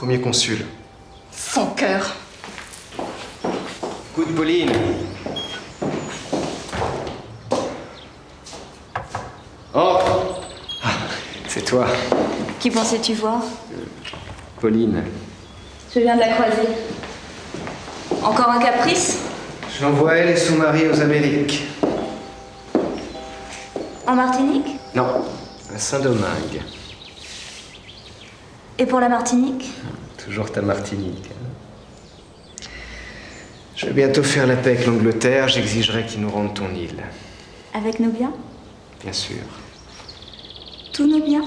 premier consul. Sans cœur. Écoute, Pauline. Entre. Ah, c'est toi. Qui pensais-tu voir? Pauline. Je viens de la croiser. Encore un caprice? J'envoie elle et son mari aux Amériques. En Martinique? Non, à Saint-Domingue. Et pour la Martinique? Toujours ta Martinique. Je vais bientôt faire la paix avec l'Angleterre. J'exigerai qu'ils nous rendent ton île. Avec nos biens? Bien sûr. Tous nos biens?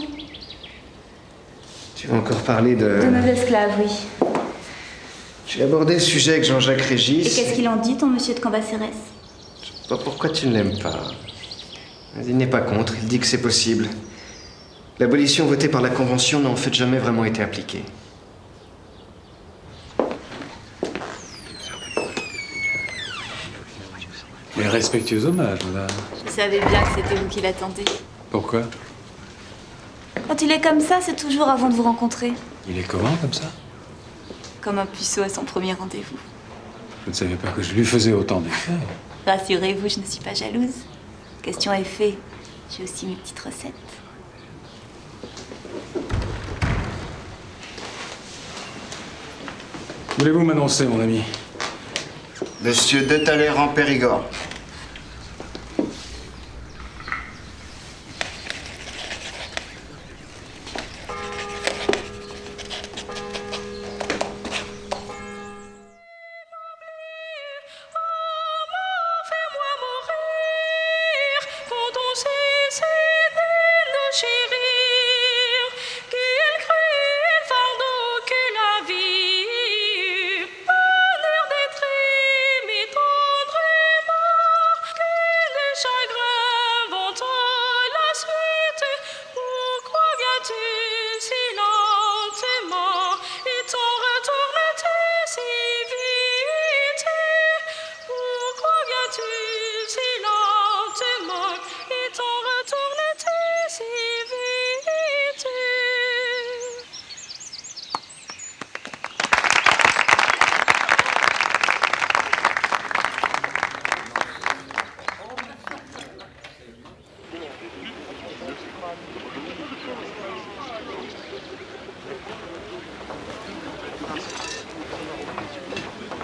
Tu vas encore parler de... De nos esclaves, oui. J'ai abordé le sujet avec Jean-Jacques Régis. Et qu'est-ce qu'il en dit, ton monsieur de Cambacérès? Je sais pas pourquoi tu ne l'aimes pas. Mais il n'est pas contre, il dit que c'est possible. L'abolition votée par la Convention n'a en fait jamais vraiment été appliquée. Mais respectueux hommage, madame. Je savais bien que c'était vous qui l'attendiez. Pourquoi? Quand il est comme ça, c'est toujours avant de vous rencontrer. Il est comment, comme ça? Comme un puceau à son premier rendez-vous. Je ne savais pas que je lui faisais autant d'effets. Rassurez-vous, je ne suis pas jalouse. Question est faite. J'ai aussi mes petites recettes. Voulez-vous m'annoncer, mon ami? Monsieur de Talleyrand Périgord.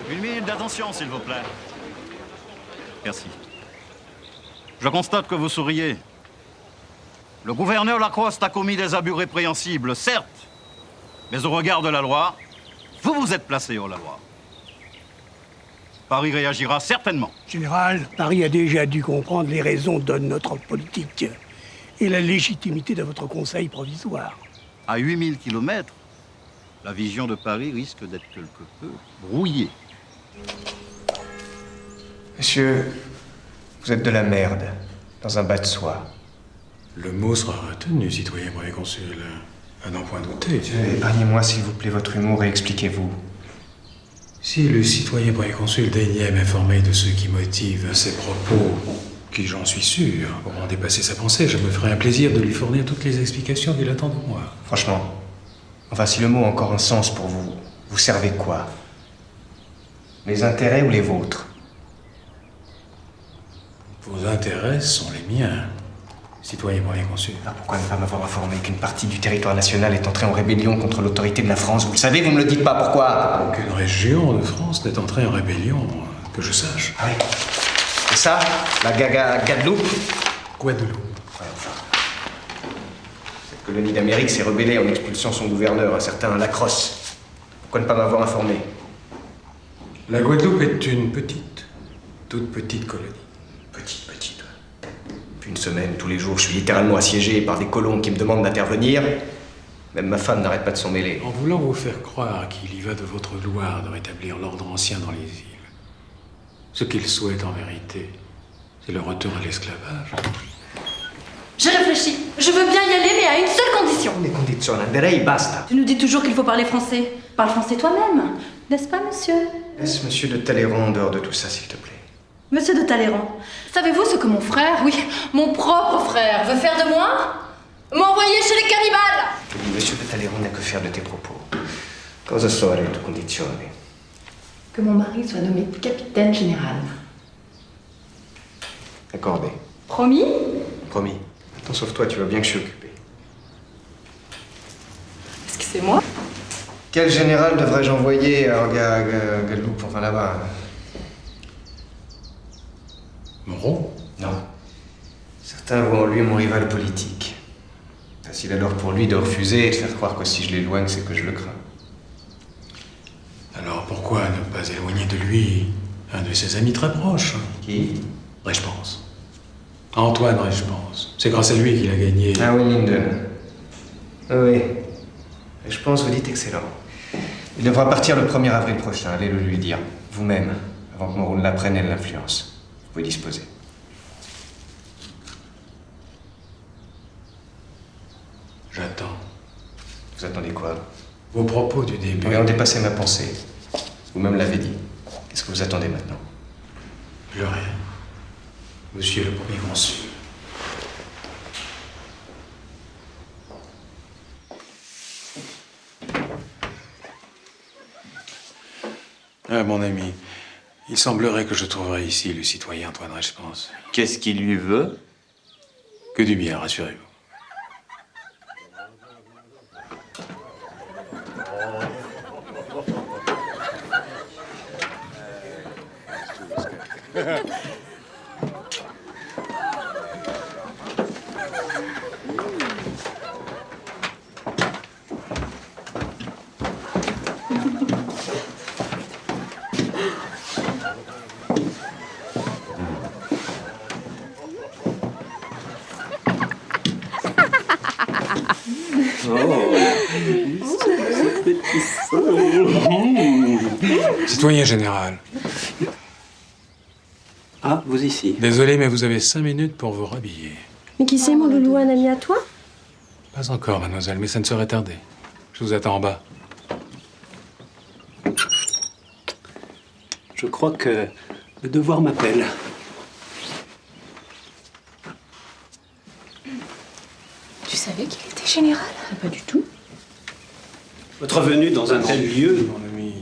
Une minute d'attention, s'il vous plaît. Merci. Je constate que vous souriez. Le gouverneur Lacoste a commis des abus répréhensibles, certes, mais au regard de la loi, vous vous êtes placé hors la loi. Paris réagira certainement. Général, Paris a déjà dû comprendre les raisons de notre politique et la légitimité de votre conseil provisoire. À 8000 kilomètres, la vision de Paris risque d'être quelque peu brouillée. Monsieur, vous êtes de la merde, dans un bas de soie. Le mot sera retenu, citoyen premier consul. À n'en point douter. Épargnez-moi, s'il vous plaît, votre humour et expliquez-vous. Si le citoyen premier consul daignait m'informer de ce qui motive ses propos, qui, j'en suis sûr, auront dépassé sa pensée, je me ferai un plaisir de lui fournir toutes les explications qu'il attend de moi. Franchement, enfin, si le mot a encore un sens pour vous, vous servez quoi? Les intérêts ou les vôtres? Vos intérêts sont les miens, citoyen premier consul. Alors pourquoi ne pas m'avoir informé qu'une partie du territoire national est entrée en rébellion contre l'autorité de la France? Vous le savez, vous me le dites pas, pourquoi? Aucune région de France n'est entrée en rébellion, que je sache. Ah oui. Et ça, la Guadeloupe? Guadeloupe. Ouais, enfin. Cette colonie d'Amérique s'est rebellée en expulsant son gouverneur, un certain Lacrosse. Pourquoi ne pas m'avoir informé? La Guadeloupe est une petite, toute petite colonie. Petite. Depuis une semaine, tous les jours, je suis littéralement assiégé par des colons qui me demandent d'intervenir. Même ma femme n'arrête pas de s'en mêler. En voulant vous faire croire qu'il y va de votre gloire de rétablir l'ordre ancien dans les îles, ce qu'ils souhaitent en vérité, c'est le retour à l'esclavage. Je réfléchis. Je veux bien y aller, mais à une seule condition. Les conditions, direi basta. Tu nous dis toujours qu'il faut parler français. Parle français toi-même. N'est-ce pas, monsieur? Laisse monsieur de Talleyrand en dehors de tout ça, s'il te plaît. Monsieur de Talleyrand, savez-vous ce que mon frère, oui, mon propre frère, veut faire de moi? M'envoyer chez les cannibales! Monsieur de Talleyrand n'a que faire de tes propos. Cosa sono le tue condizioni? Que mon mari soit nommé capitaine général. Accordé. Promis? Promis. Attends, sauf toi, tu vois bien que je suis occupé. Est-ce que c'est moi? Quel général devrais-je envoyer à Guadeloupe, enfin là-bas? Moreau? Non. Certains voient en lui mon rival politique. Facile alors pour lui de refuser et de faire croire que si je l'éloigne, c'est que je le crains. Alors pourquoi ne pas éloigner de lui un de ses amis très proches? Qui? Reichpens. Antoine Reichpens. C'est grâce à lui qu'il a gagné. Ah oui, Linden. Ah oui. Je pense, vous dites excellent. Il devra partir le 1er avril prochain. Allez le lui dire. Vous-même, avant que Moreau ne l'apprenne et l'influence. Vous pouvez disposer. J'attends. Vous attendez quoi? Vos propos du début. Oui, ont dépassé ma pensée. Vous-même l'avez dit. Qu'est-ce que vous attendez maintenant? Plus rien. Monsieur le premier consul. Ah, mon ami, il semblerait que je trouverais ici le citoyen Antoine Reichpens. Qu'est-ce qu'il lui veut? Que du bien, rassurez-vous. Citoyen général. Ah, vous ici. Désolé, mais vous avez 5 minutes pour vous rhabiller. Mais qui c'est, mon loulou, un ami à toi? Pas encore, mademoiselle, mais ça ne saurait tarder. Je vous attends en bas. Je crois que le devoir m'appelle. Tu savais qu'il était général? Pas du tout. Votre venue dans un tel lieu... Mon ami.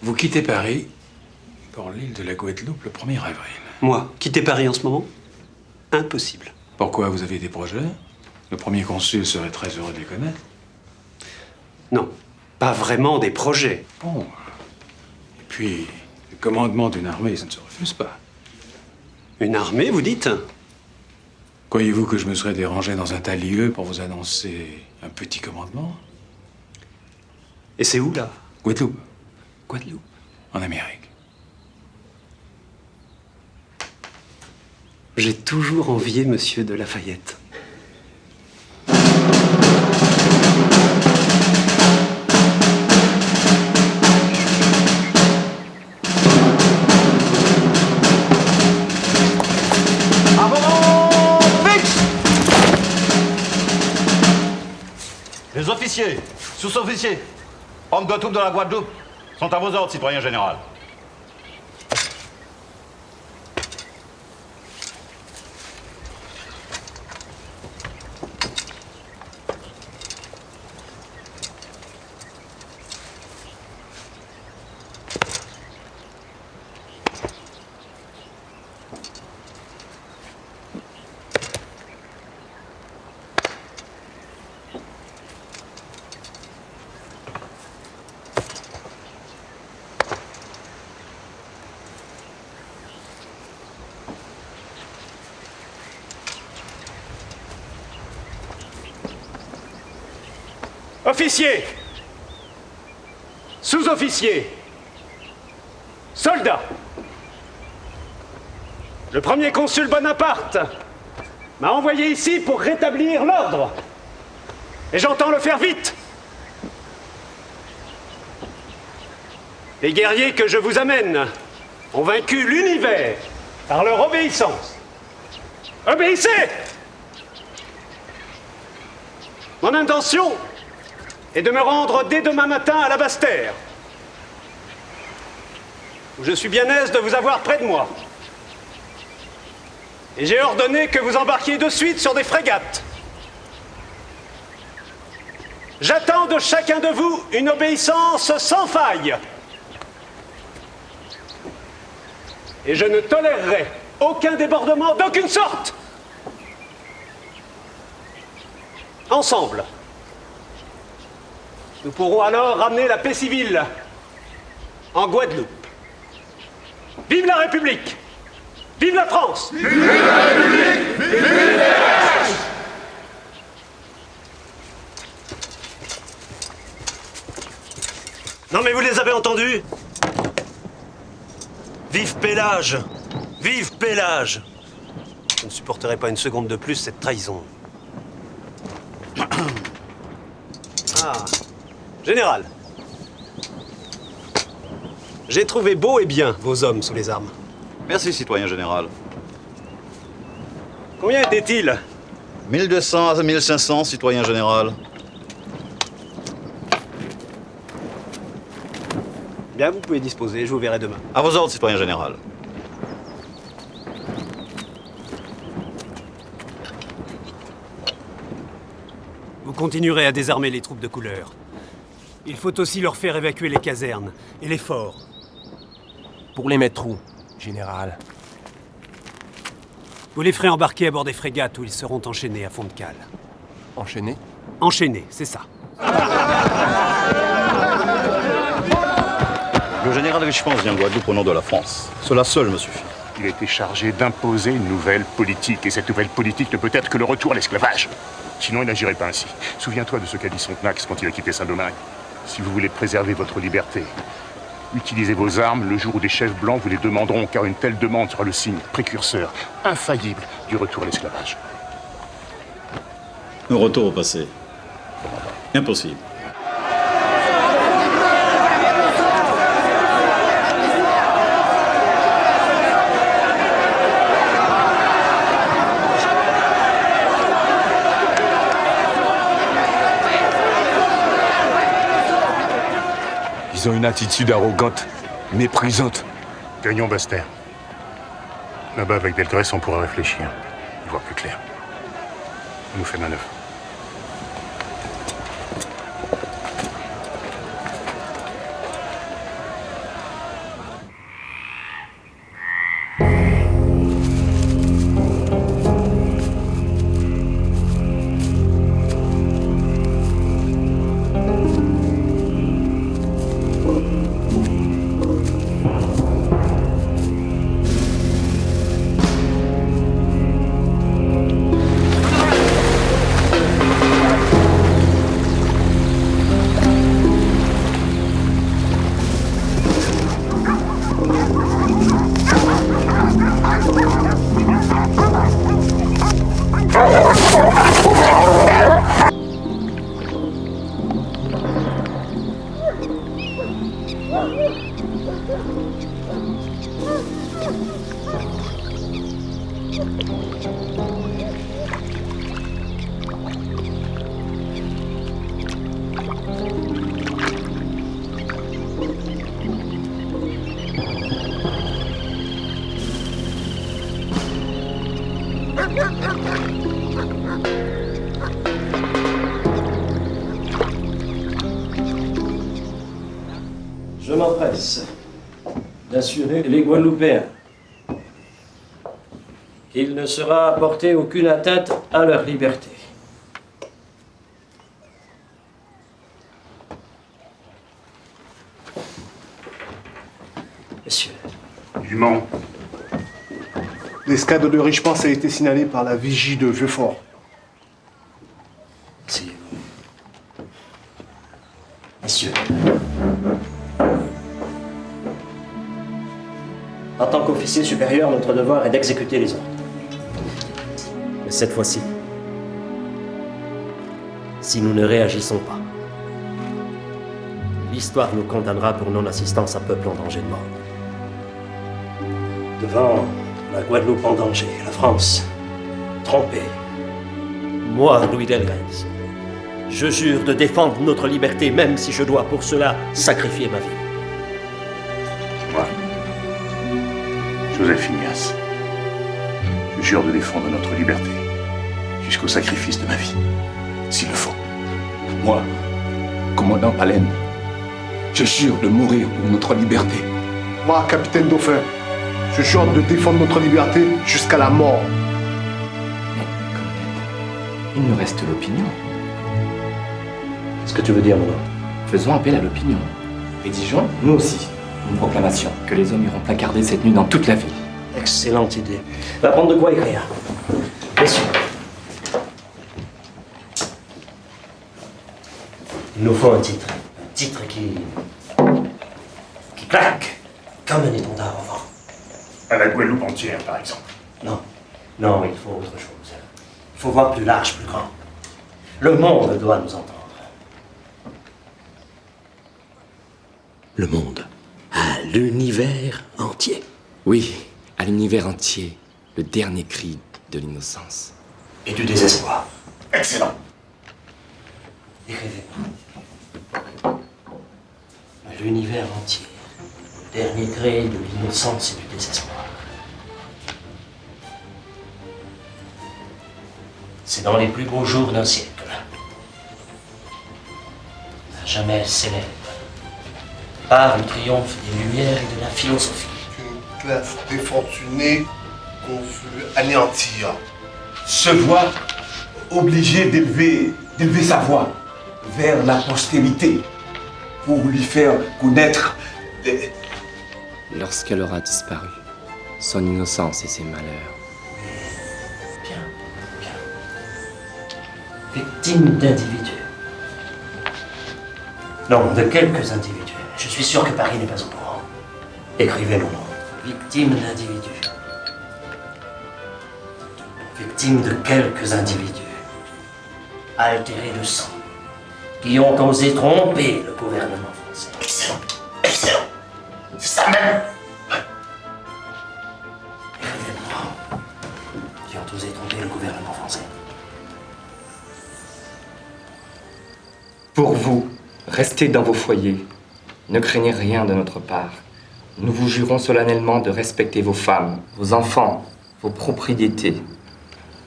Vous quittez Paris pour l'île de la Guadeloupe le 1er avril. Moi, quitter Paris en ce moment? Impossible. Pourquoi? Vous avez des projets? Le premier consul serait très heureux de les connaître. Non, pas vraiment des projets. Bon. Et puis, le commandement d'une armée, ça ne se refuse pas. Une armée, vous dites? Croyez-vous que je me serais dérangé dans un tel lieu pour vous annoncer un petit commandement? Et c'est où, là? Guadeloupe, Guadeloupe. en Amérique. J'ai toujours envié Monsieur de Lafayette. Les officiers, sous-officiers, hommes de troupes de la Guadeloupe, sont à vos ordres, citoyen général. Officiers, sous-officiers, soldats, le premier consul Bonaparte m'a envoyé ici pour rétablir l'ordre. Et j'entends le faire vite. Les guerriers que je vous amène ont vaincu l'univers par leur obéissance. Obéissez! Mon intention est de me rendre dès demain matin à la Basse-Terre, où je suis bien aise de vous avoir près de moi. Et j'ai ordonné que vous embarquiez de suite sur des frégates. J'attends de chacun de vous une obéissance sans faille. Et je ne tolérerai aucun débordement d'aucune sorte. Ensemble, nous pourrons alors ramener la paix civile en Guadeloupe. Vive la République! Vive la France! Vive la République! Vive les... Non mais vous les avez entendus? Vive Pélage! Vive Pélage! Je ne supporterai pas une seconde de plus cette trahison. Ah, général. J'ai trouvé beau et bien vos hommes sous les armes. Merci, citoyen général. Combien étaient-ils? 1200 à 1500, citoyen général. Bien, vous pouvez disposer, je vous verrai demain. À vos ordres, citoyen général. Vous continuerez à désarmer les troupes de couleur. Il faut aussi leur faire évacuer les casernes et les forts. Pour les mettre où, général? Vous les ferez embarquer à bord des frégates où ils seront enchaînés à fond de cale. Enchaînés? Enchaînés, c'est ça. Le général Richepens vient de Guadeloupe au nom de la France. Cela seul me suffit. Il a été chargé d'imposer une nouvelle politique. Et cette nouvelle politique ne peut être que le retour à l'esclavage. Sinon, il n'agirait pas ainsi. Souviens-toi de ce qu'a dit Sontenax quand il a quitté Saint-Domingue. Si vous voulez préserver votre liberté, utilisez vos armes le jour où des chefs blancs vous les demanderont, car une telle demande sera le signe précurseur, infaillible, du retour à l'esclavage. Un retour au passé. Impossible. Ils ont une attitude arrogante, méprisante. Gagnons Basse-Terre. Là-bas, avec Delgrès, on pourra réfléchir, y voir plus clair. On nous fait manœuvre. Je m'empresse d'assurer les Guadeloupéens qu'il ne sera apporté aucune atteinte à leur liberté. Messieurs. Du Mans. L'escadre de Richepens a été signalée par la vigie de Vieux-Fort. Si. Messieurs. En tant qu'officier supérieur, notre devoir est d'exécuter les ordres. Mais cette fois-ci, si nous ne réagissons pas, l'histoire nous condamnera pour non-assistance à peuple en danger de mort. Devant la Guadeloupe en danger, la France trompée, moi, Louis Delgrès, je jure de défendre notre liberté, même si je dois pour cela sacrifier ma vie. Moi, Joseph Ignace, je jure de défendre notre liberté jusqu'au sacrifice de ma vie, s'il le faut. Moi, Commandant Palen, je jure de mourir pour notre liberté. Moi, capitaine Dauphin, je jure de défendre notre liberté jusqu'à la mort. Il nous reste l'opinion. Qu'est-ce que tu veux dire, mon homme? Faisons appel à l'opinion. Rédigeons, nous aussi, une proclamation que les hommes iront placarder cette nuit dans toute la ville. Excellente idée. Va prendre de quoi écrire. Messieurs. Il nous faut un titre. Un titre qui claque comme un étendard au vent. À la Guadeloupe entière, par exemple. Non. Non, il faut autre chose. Il faut voir plus large, plus grand. Le monde doit nous entendre. Le monde. À l'univers entier. Oui, à l'univers entier. Le dernier cri de l'innocence. Et du désespoir. Excellent. Écrivez-moi. À l'univers entier. Le dernier cri de l'innocence et du désespoir. C'est dans les plus beaux jours d'un siècle. À jamais célèbre. Par le triomphe des Lumières et de la philosophie. Une classe défortunée qu'on veut anéantir. Se voit obligé d'élever sa voix vers la postérité pour lui faire connaître les... Lorsqu'elle aura disparu, son innocence et ses malheurs. Victime d'individus. Non, de quelques individus. Je suis sûr que Paris n'est pas au courant. Écrivez mon nom. Victime d'individus. Victime de quelques individus. Altérés de sang. Qui ont osé tromper le gouvernement français. Excellent. Excellent. C'est ça même. Écrivez mon nom. Qui ont osé tromper le gouvernement français. Pour vous, restez dans vos foyers. Ne craignez rien de notre part. Nous vous jurons solennellement de respecter vos femmes, vos enfants, vos propriétés,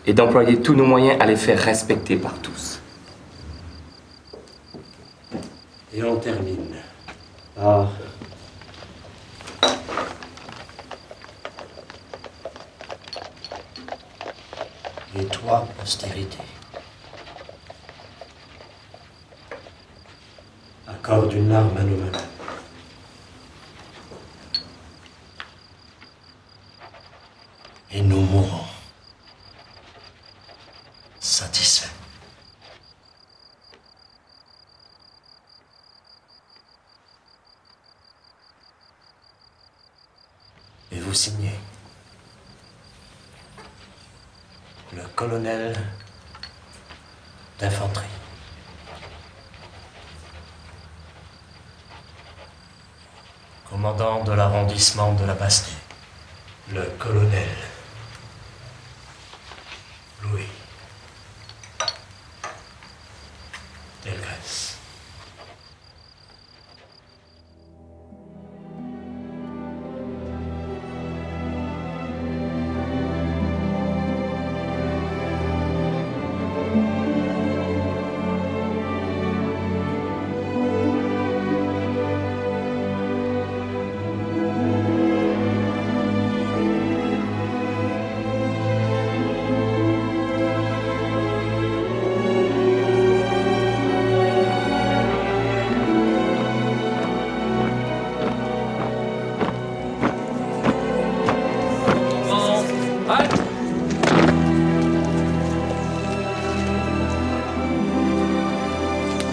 et d'employer tous nos moyens à les faire respecter par tous. Et on termine par... Et toi, postérité, accorde une larme à nos malades. Et nous mourrons satisfaits. Et vous signez le colonel d'infanterie. Commandant de l'arrondissement de la Bastille, le colonel Louis Delgrès.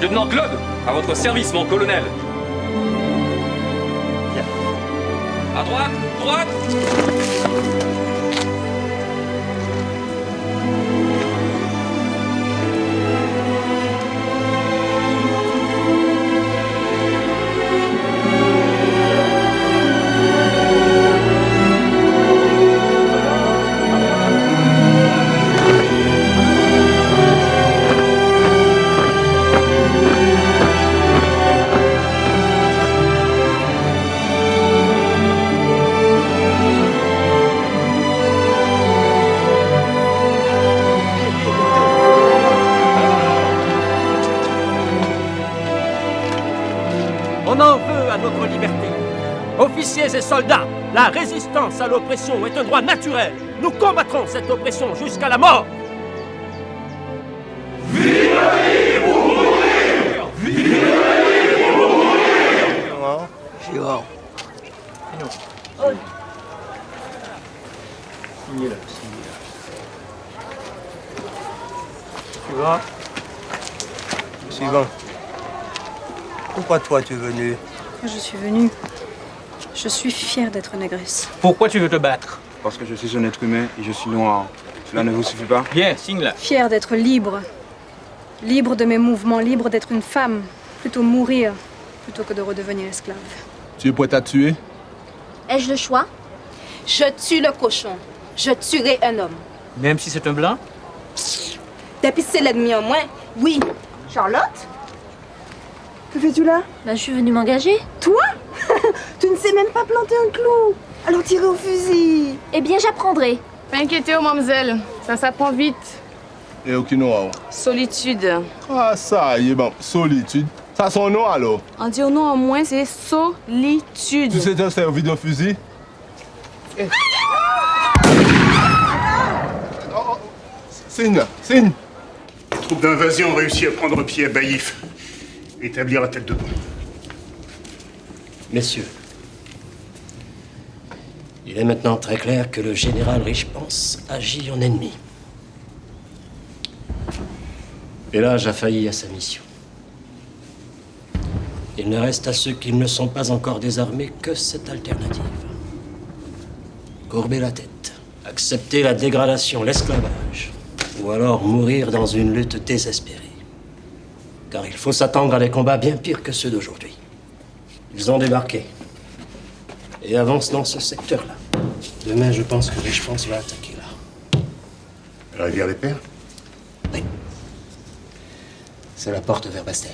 Lieutenant Claude, à votre service, mon colonel. À droite, droite. On en veut à notre liberté. Officiers et soldats, la résistance à l'oppression est un droit naturel. Nous combattrons cette oppression jusqu'à la mort. Vive le pour mourir! Vive le pour mourir! Gérard. Signez là. Suivant. Suivant. Pourquoi toi tu es venu? Je suis venue. Je suis fière d'être négresse. Pourquoi tu veux te battre? Parce que je suis un être humain et je suis noir. Cela ne vous suffit pas? Bien, signe là. Fière d'être libre. Libre de mes mouvements, libre d'être une femme. Plutôt mourir, plutôt que de redevenir esclave. Tu es prête à tuer? Ai-je le choix? Je tue le cochon. Je tuerai un homme. Même si c'est un blanc? Depuis c'est l'ennemi en moins, oui. Charlotte? Que fais-tu là? Ben, je suis venue m'engager. Toi? Tu ne sais même pas planter un clou. Alors tirez au fusil. Eh bien, j'apprendrai. Pas inquiétez, mademoiselle. Ça s'apprend vite. Et aucun nom. Solitude. Ah, ça y est, bon. Solitude. Ça son nom alors? En dit au nom en moins, c'est solitude. Tu sais te servir d'un fusil? Signe là, signe. Les troupes d'invasion ont réussi à prendre pied à Baïf et établir la tête de pont. Messieurs, il est maintenant très clair que le général Richepens agit en ennemi. Pélage a failli à sa mission. Il ne reste à ceux qui ne sont pas encore désarmés que cette alternative. Courber la tête, accepter la dégradation, l'esclavage, ou alors mourir dans une lutte désespérée. Car il faut s'attendre à des combats bien pires que ceux d'aujourd'hui. Ils ont débarqué et avancent dans ce secteur-là. Demain, je pense que Richepens va attaquer là. La rivière des Pères? Oui. C'est la porte vers Bastère.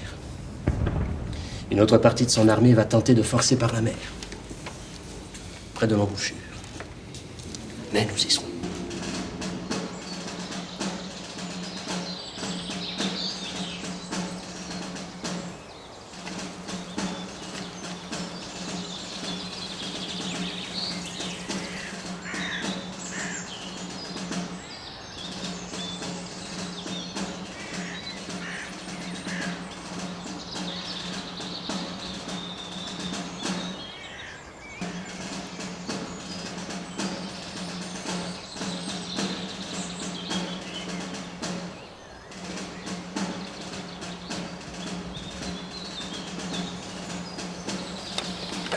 Une autre partie de son armée va tenter de forcer par la mer, près de l'embouchure. Mais nous y serons.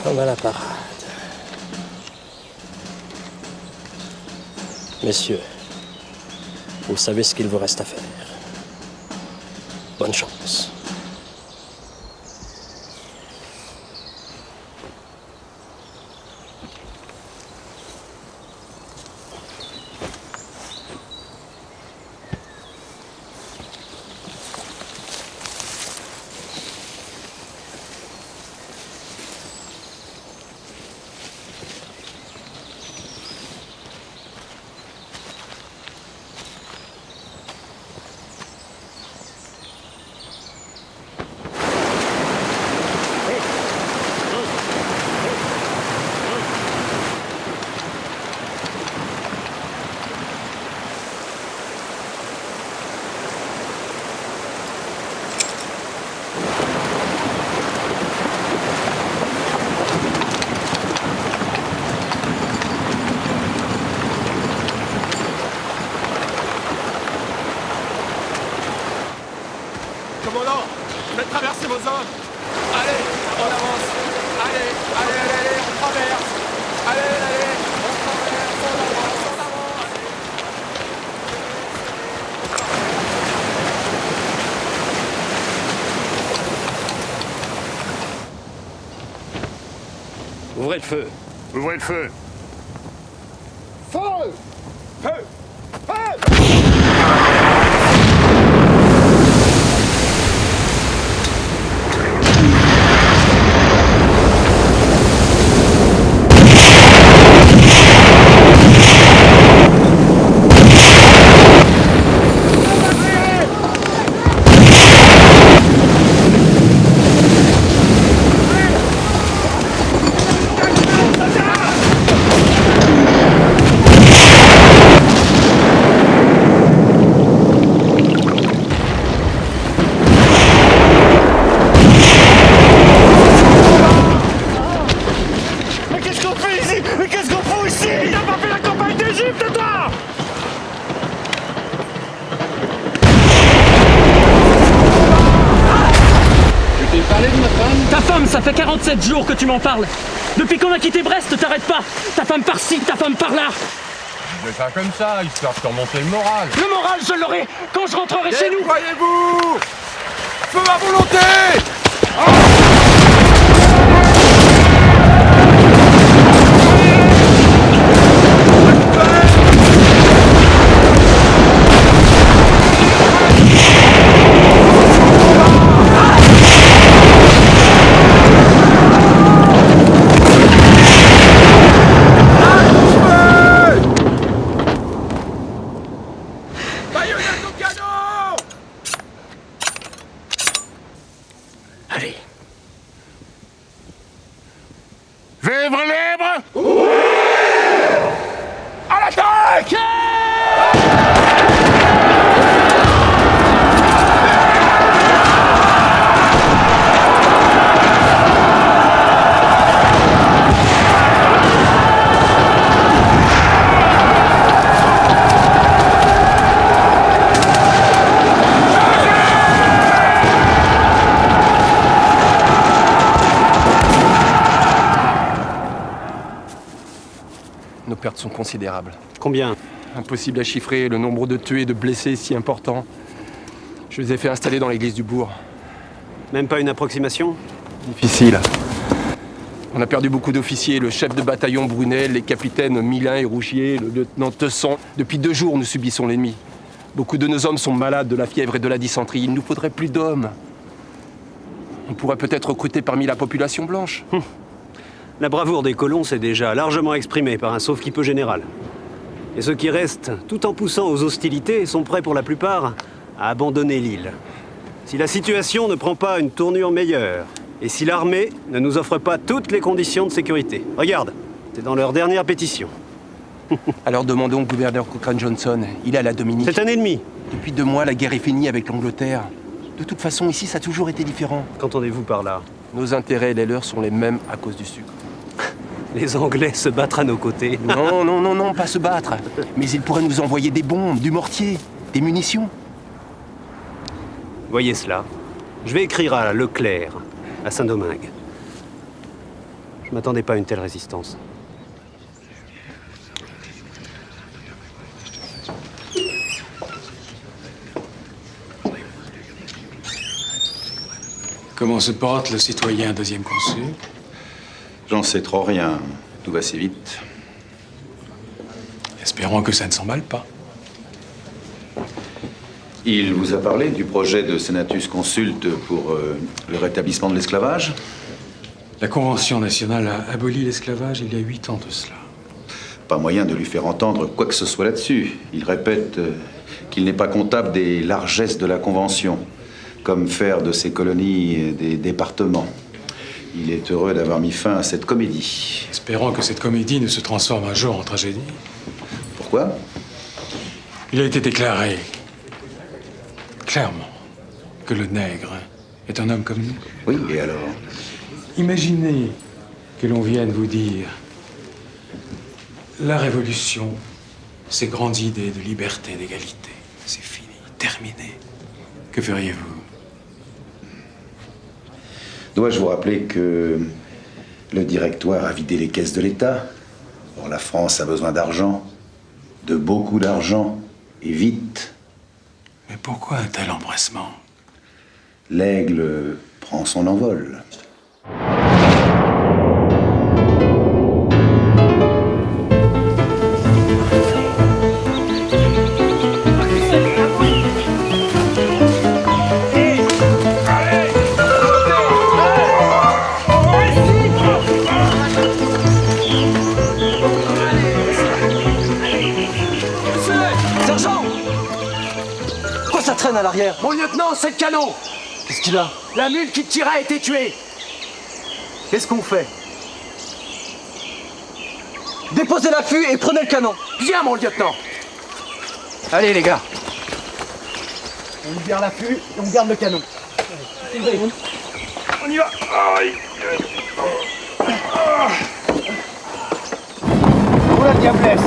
Comme à la parade. Messieurs, vous savez ce qu'il vous reste à faire. Bonne chance. Commandant, faites traverser vos hommes. Allez, on avance. Allez, allez, allez, allez, on traverse. Allez, allez, on traverse, on avance, on avance. Ouvrez le feu. Ouvrez le feu. Feu! Feu! Feu! Allez! Ta femme, ça fait 47 jours que tu m'en parles. Depuis qu'on a quitté Brest, t'arrêtes pas. Ta femme par-ci, ta femme par-là. Je fais ça comme ça, histoire de surmonter le moral. Le moral, je l'aurai quand je rentrerai chez nous. Croyez-vous Feu à volonté Allez. Vivre libre! À l'attaque! Nos pertes sont considérables. Combien? Impossible à chiffrer, le nombre de tués et de blessés est si important. Je les ai fait installer dans l'église du bourg. Même pas une approximation? Difficile. On a perdu beaucoup d'officiers, le chef de bataillon Brunel, les capitaines Milin et Rougier, le lieutenant Tesson. Depuis 2 jours, nous subissons l'ennemi. Beaucoup de nos hommes sont malades de la fièvre et de la dysenterie. Il nous faudrait plus d'hommes. On pourrait peut-être recruter parmi la population blanche. La bravoure des colons s'est déjà largement exprimée par un sauve-qui-peut général. Et ceux qui restent, tout en poussant aux hostilités, sont prêts pour la plupart à abandonner l'île. Si la situation ne prend pas une tournure meilleure, et si l'armée ne nous offre pas toutes les conditions de sécurité. Regarde, c'est dans leur dernière pétition. Alors demandons au gouverneur Cochrane Johnson. Il est à la Dominique. C'est un ennemi. Depuis 2 mois, la guerre est finie avec l'Angleterre. De toute façon, ici, ça a toujours été différent. Qu'entendez-vous par là? Nos intérêts et les leurs sont les mêmes à cause du sucre. Les Anglais se battent à nos côtés. Non, pas se battre. Mais ils pourraient nous envoyer des bombes, du mortier, des munitions. Voyez cela. Je vais écrire à Leclerc, à Saint-Domingue. Je m'attendais pas à une telle résistance. Comment se porte le citoyen deuxième consul? J'en sais trop rien. Tout va si vite. Espérons que ça ne s'emballe pas. Il vous a parlé du projet de Senatus Consulte pour le rétablissement de l'esclavage? La Convention nationale a aboli l'esclavage il y a 8 ans de cela. Pas moyen de lui faire entendre quoi que ce soit là-dessus. Il répète qu'il n'est pas comptable des largesses de la Convention, comme faire de ces colonies des départements. Il est heureux d'avoir mis fin à cette comédie. Espérons que cette comédie ne se transforme un jour en tragédie. Pourquoi? Il a été déclaré clairement que le nègre est un homme comme nous. Oui, et alors? Imaginez que l'on vienne vous dire la révolution, ces grandes idées de liberté, d'égalité, c'est fini, terminé. Que feriez-vous? Dois-je vous rappeler que le directoire a vidé les caisses de l'État? Or, la France a besoin d'argent, de beaucoup d'argent, et vite. Mais pourquoi un tel empressement? L'aigle prend son envol. À l'arrière. Mon lieutenant, c'est le canon. Qu'est-ce qu'il a? La mule qui tirait a été tuée. Qu'est-ce qu'on fait? Déposez l'affût et prenez le canon. Bien, mon lieutenant. Allez, les gars. On libère l'affût et on garde le canon. On y va. Oh la diablesse.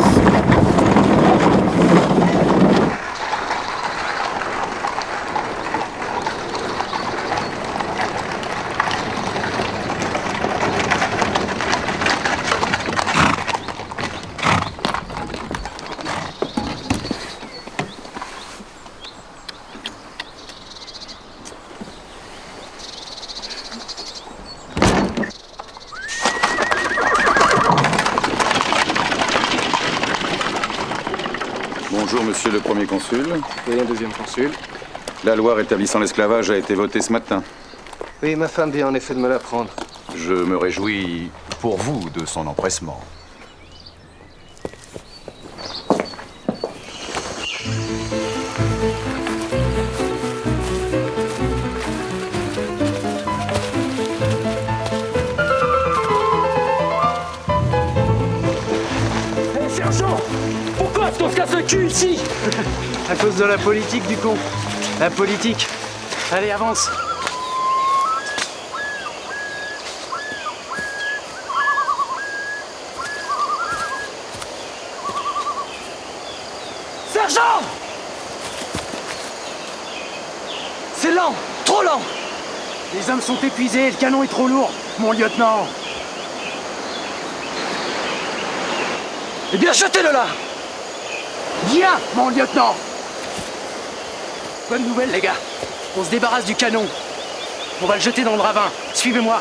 Bonjour, monsieur le premier consul. Oui, un deuxième consul. La loi rétablissant l'esclavage a été votée ce matin. Oui, ma femme vient en effet de me l'apprendre. Je me réjouis pour vous de son empressement. Hé, sergent! Pourquoi est-ce qu'on se casse le cul ici? À cause de la politique, du con. La politique. Allez, avance. Sergent! C'est lent, trop lent. Les hommes sont épuisés, le canon est trop lourd, mon lieutenant. Eh bien, jetez-le là! Viens, mon lieutenant! Bonne nouvelle, les gars. On se débarrasse du canon. On va le jeter dans le ravin. Suivez-moi.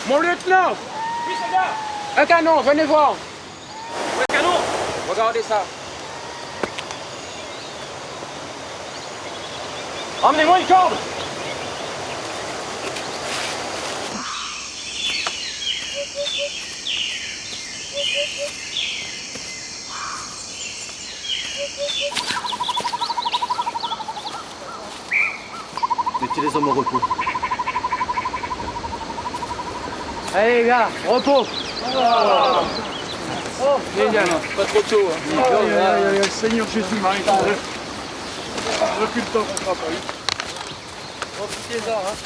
Mon lieutenant! Oui, soldat! Un canon, venez voir! Un canon! Regardez ça. Emmenez-moi une corde! Mettez les hommes au repos. Allez les gars, repos. Oh, génial, pas trop tôt. Le Seigneur Jésus-Marie. Depuis le temps qu'on ne sera pas eu. Profitez-en, hein.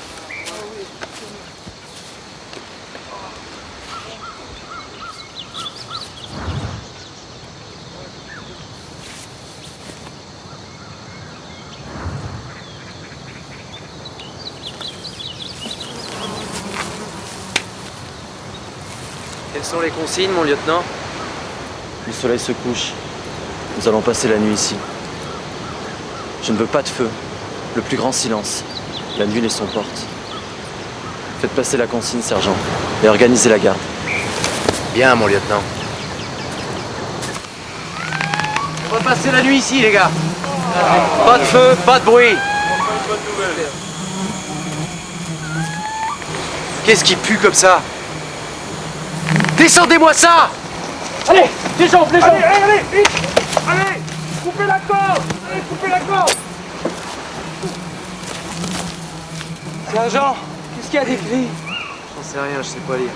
Quelles sont les consignes, mon lieutenant? Le soleil se couche. Nous allons passer la nuit ici. Je ne veux pas de feu. Le plus grand silence. La nuit laisse son porte. Faites passer la consigne, sergent, et organisez la garde. Bien, mon lieutenant. On va passer la nuit ici, les gars. Pas de feu, pas de bruit. Qu'est-ce qui pue comme ça? Descendez-moi ça! Allez, les jambes! Allez, vite! Allez, coupez la corde! Allez, coupez la corde! Sergent, qu'est-ce qu'il y a d'écrit? J'en sais rien, je sais pas lire.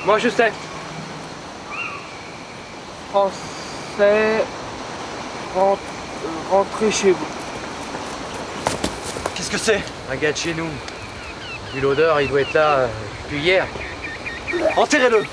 Moi, je sais. Français, rentrez chez vous. Qu'est-ce que c'est? Un gars de chez nous. Vu l'odeur, il doit être là depuis hier. Enterrez-le!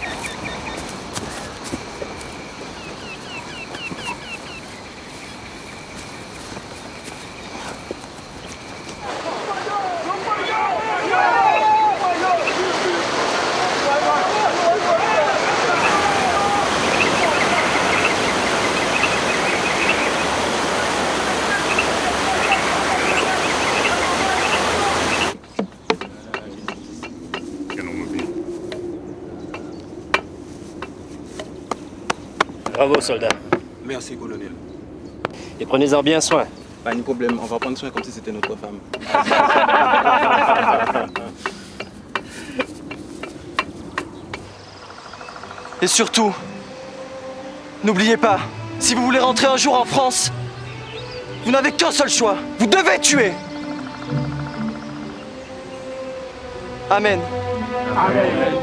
Bravo, soldat. Merci, colonel. Et prenez-en bien soin. Pas de problème, on va prendre soin comme si c'était notre femme. Et surtout, n'oubliez pas, si vous voulez rentrer un jour en France, vous n'avez qu'un seul choix. Vous devez tuer. Amen. Amen.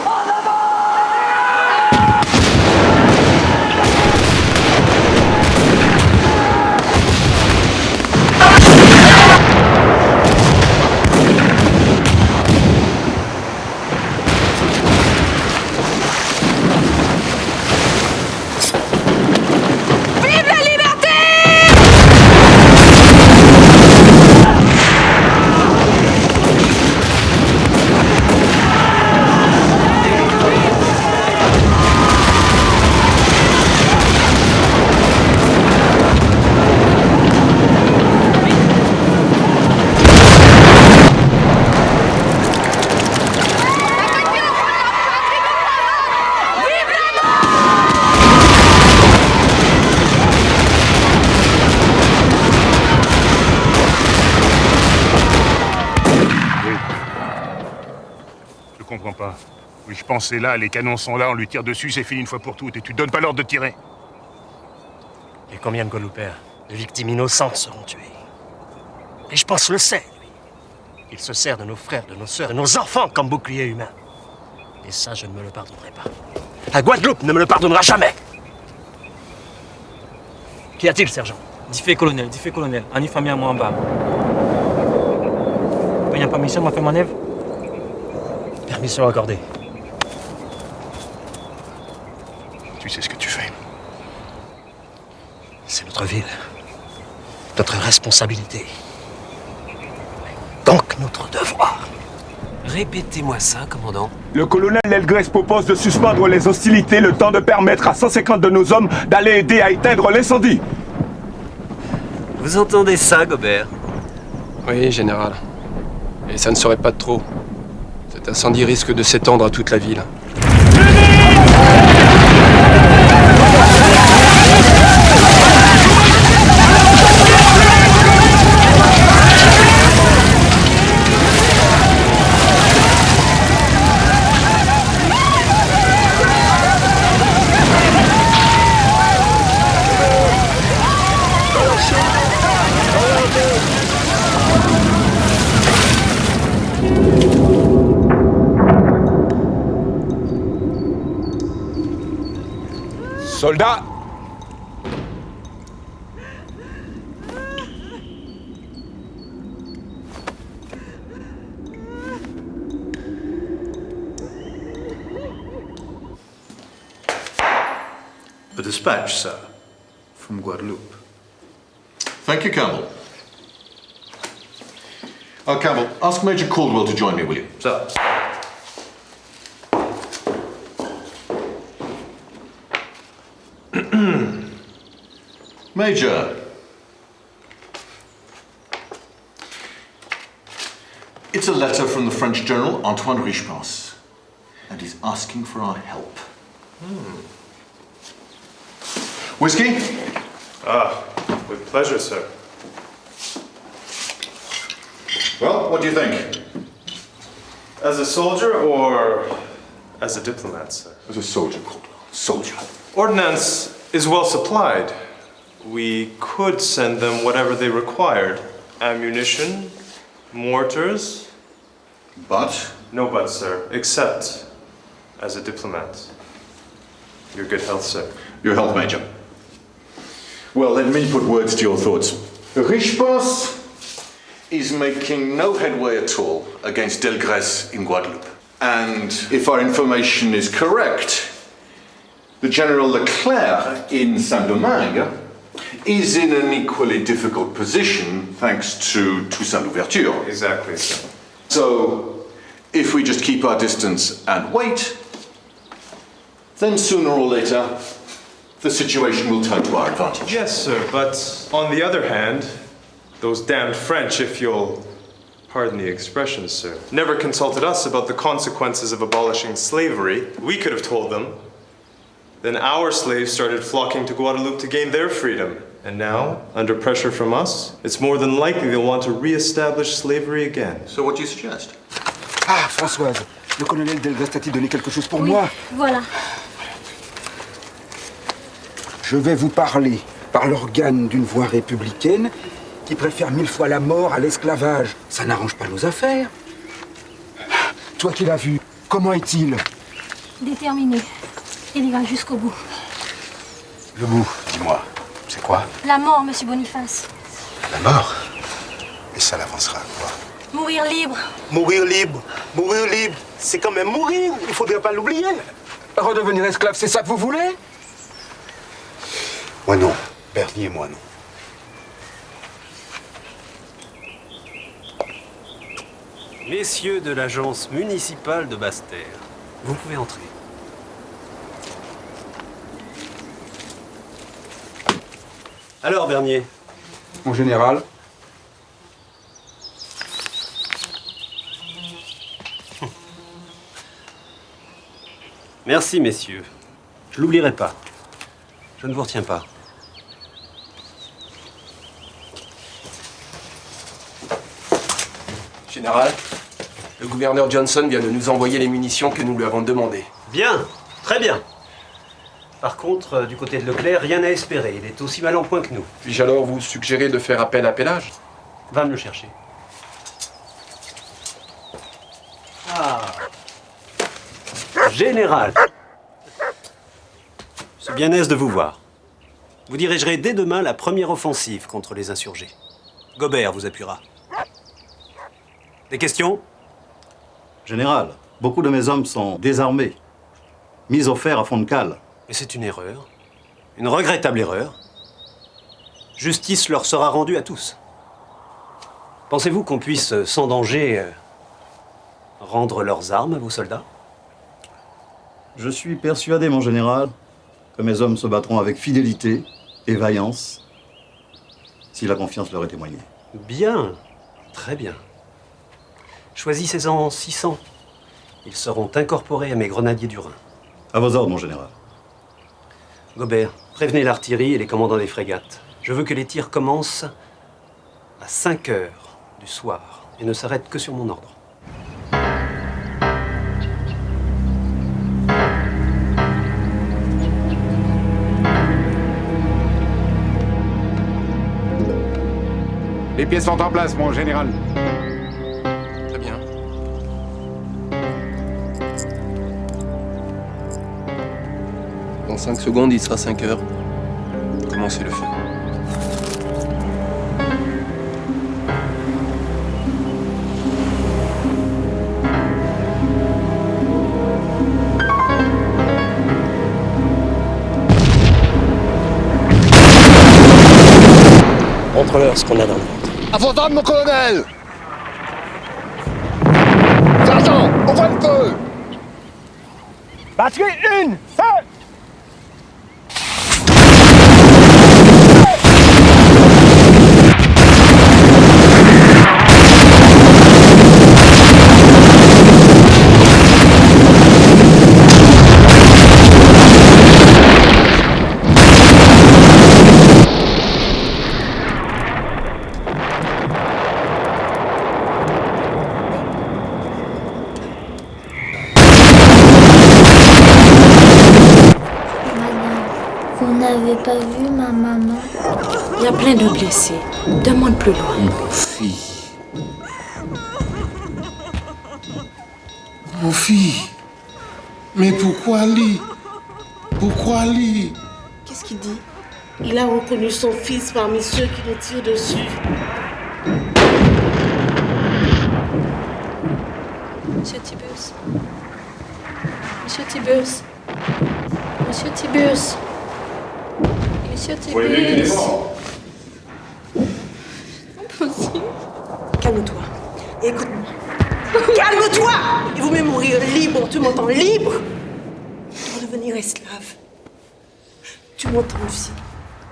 En avant! Vive la liberté! Je comprends pas. Oui, je pensais là, les canons sont là, on lui tire dessus, c'est fini une fois pour toutes, et tu donnes pas l'ordre de tirer. Et combien de Guadeloupéens, de victimes innocentes seront tuées? Et je pense le sait, lui. Il se sert de nos frères, de nos sœurs, de nos enfants comme bouclier humain. Et ça, je ne me le pardonnerai pas. La Guadeloupe ne me le pardonnera jamais. Qu'y a-t-il, sergent? Diffé colonel, en famille à moi en bas. Il n'y a pas mission, m'a fait manœuvre. Permission accordée. Tu sais ce que tu fais. C'est notre ville. Notre responsabilité. Donc notre devoir. Répétez-moi ça, commandant. Le colonel Delgrès propose de suspendre les hostilités le temps de permettre à 150 de nos hommes d'aller aider à éteindre l'incendie. Vous entendez ça, Gobert? Oui, général. Et ça ne serait pas de trop. Cet incendie risque de s'étendre à toute la ville. Soldats! A dispatch, sir, from Guadeloupe. Thank you, Campbell. Campbell, ask Major Caldwell to join me, will you? Sir. Major. It's a letter from the French General Antoine Richepens, and he's asking for our help. Whiskey? With pleasure, sir. Well, what do you think? As a soldier or as a diplomat, sir? As a soldier, Caldwell. Soldier. Ordnance is well supplied. We could send them whatever they required. Ammunition, mortars. But? No buts, sir. Except as a diplomat. Your good health, sir. Your health, Major. Well, let me put words to your thoughts. Richepens is making no headway at all against Delgrès in Guadeloupe. And if our information is correct, the General Leclerc in Saint-Domingue is in an equally difficult position thanks to Toussaint Louverture. Exactly, sir. So, if we just keep our distance and wait, then sooner or later, the situation will turn to our advantage. Yes, sir, but on the other hand, those damned French, if you'll pardon the expression, sir, never consulted us about the consequences of abolishing slavery. We could have told them. Then our slaves started flocking to Guadeloupe to gain their freedom. And now, under pressure from us, it's more than likely they'll want to re-establish slavery again. So what do you suggest? Ah, Françoise, le colonel Delgrès t'a-t-il donné quelque chose pour moi? Voilà. Je vais vous parler par l'organe d'une voix républicaine qui préfère 1000 fois la mort à l'esclavage. Ça n'arrange pas nos affaires. Toi qui l'as vu, Comment est-il? Déterminé. Il ira jusqu'au bout. Le bout, dis-moi, c'est quoi? La mort, monsieur Boniface. La mort? Et ça l'avancera à quoi? Mourir libre. Mourir libre. Mourir libre. C'est quand même mourir. Il faudrait pas l'oublier. Redevenir esclave, c'est ça que vous voulez? Moi non. Bernier et moi non. Messieurs de l'agence municipale de Basse-Terre, vous pouvez entrer. Alors, Bernier? Mon général, Merci, messieurs. Je l'oublierai pas. Je ne vous retiens pas. Général, le gouverneur Johnson vient de nous envoyer les munitions que nous lui avons demandées. Bien, très bien. Par contre, du côté de Leclerc, rien à espérer. Il est aussi mal en point que nous. Puis-je alors vous suggérer de faire appel à Pélage? Va me le chercher. Ah. Général. C'est bien aise de vous voir. Vous dirigerez dès demain la première offensive contre les insurgés. Gobert vous appuiera. Des questions? Général, beaucoup de mes hommes sont désarmés, mis au fer à fond de cale. Mais c'est une erreur. Une regrettable erreur. Justice leur sera rendue à tous. Pensez-vous qu'on puisse, sans danger, rendre leurs armes à vos soldats? Je suis persuadé, mon général, que mes hommes se battront avec fidélité et vaillance, si la confiance leur est témoignée. Bien, très bien. Choisissez-en 600. Ils seront incorporés à mes grenadiers du Rhin. À vos ordres, mon général. Gobert, prévenez l'artillerie et les commandants des frégates. Je veux que les tirs commencent à 5 heures du soir et ne s'arrêtent que sur mon ordre. Les pièces sont en place, mon général. Très bien. Dans 5 secondes, il sera 5 heures. Commencez le feu. Montre-leur ce qu'on a dans le ventre. À vos ordres, mon colonel! Sergent, ouvre le feu! Batterie 1, feu! Vous n'avez pas vu ma maman? Il y a plein de blessés. Demande plus loin. Mon fils. Mon fils. Mais pourquoi lui? Pourquoi lui? Qu'est-ce qu'il dit? Il a reconnu son fils parmi ceux qui le tirent dessus. Monsieur Tiburce. Monsieur Tiburce. Monsieur Tiburce. Monsieur Tiburce. Impossible. Calme-toi. Écoute-moi. Calme-toi! Il vaut mieux mourir libre, tu m'entends? Libre! Pour devenir esclave. Tu m'entends, Lucie?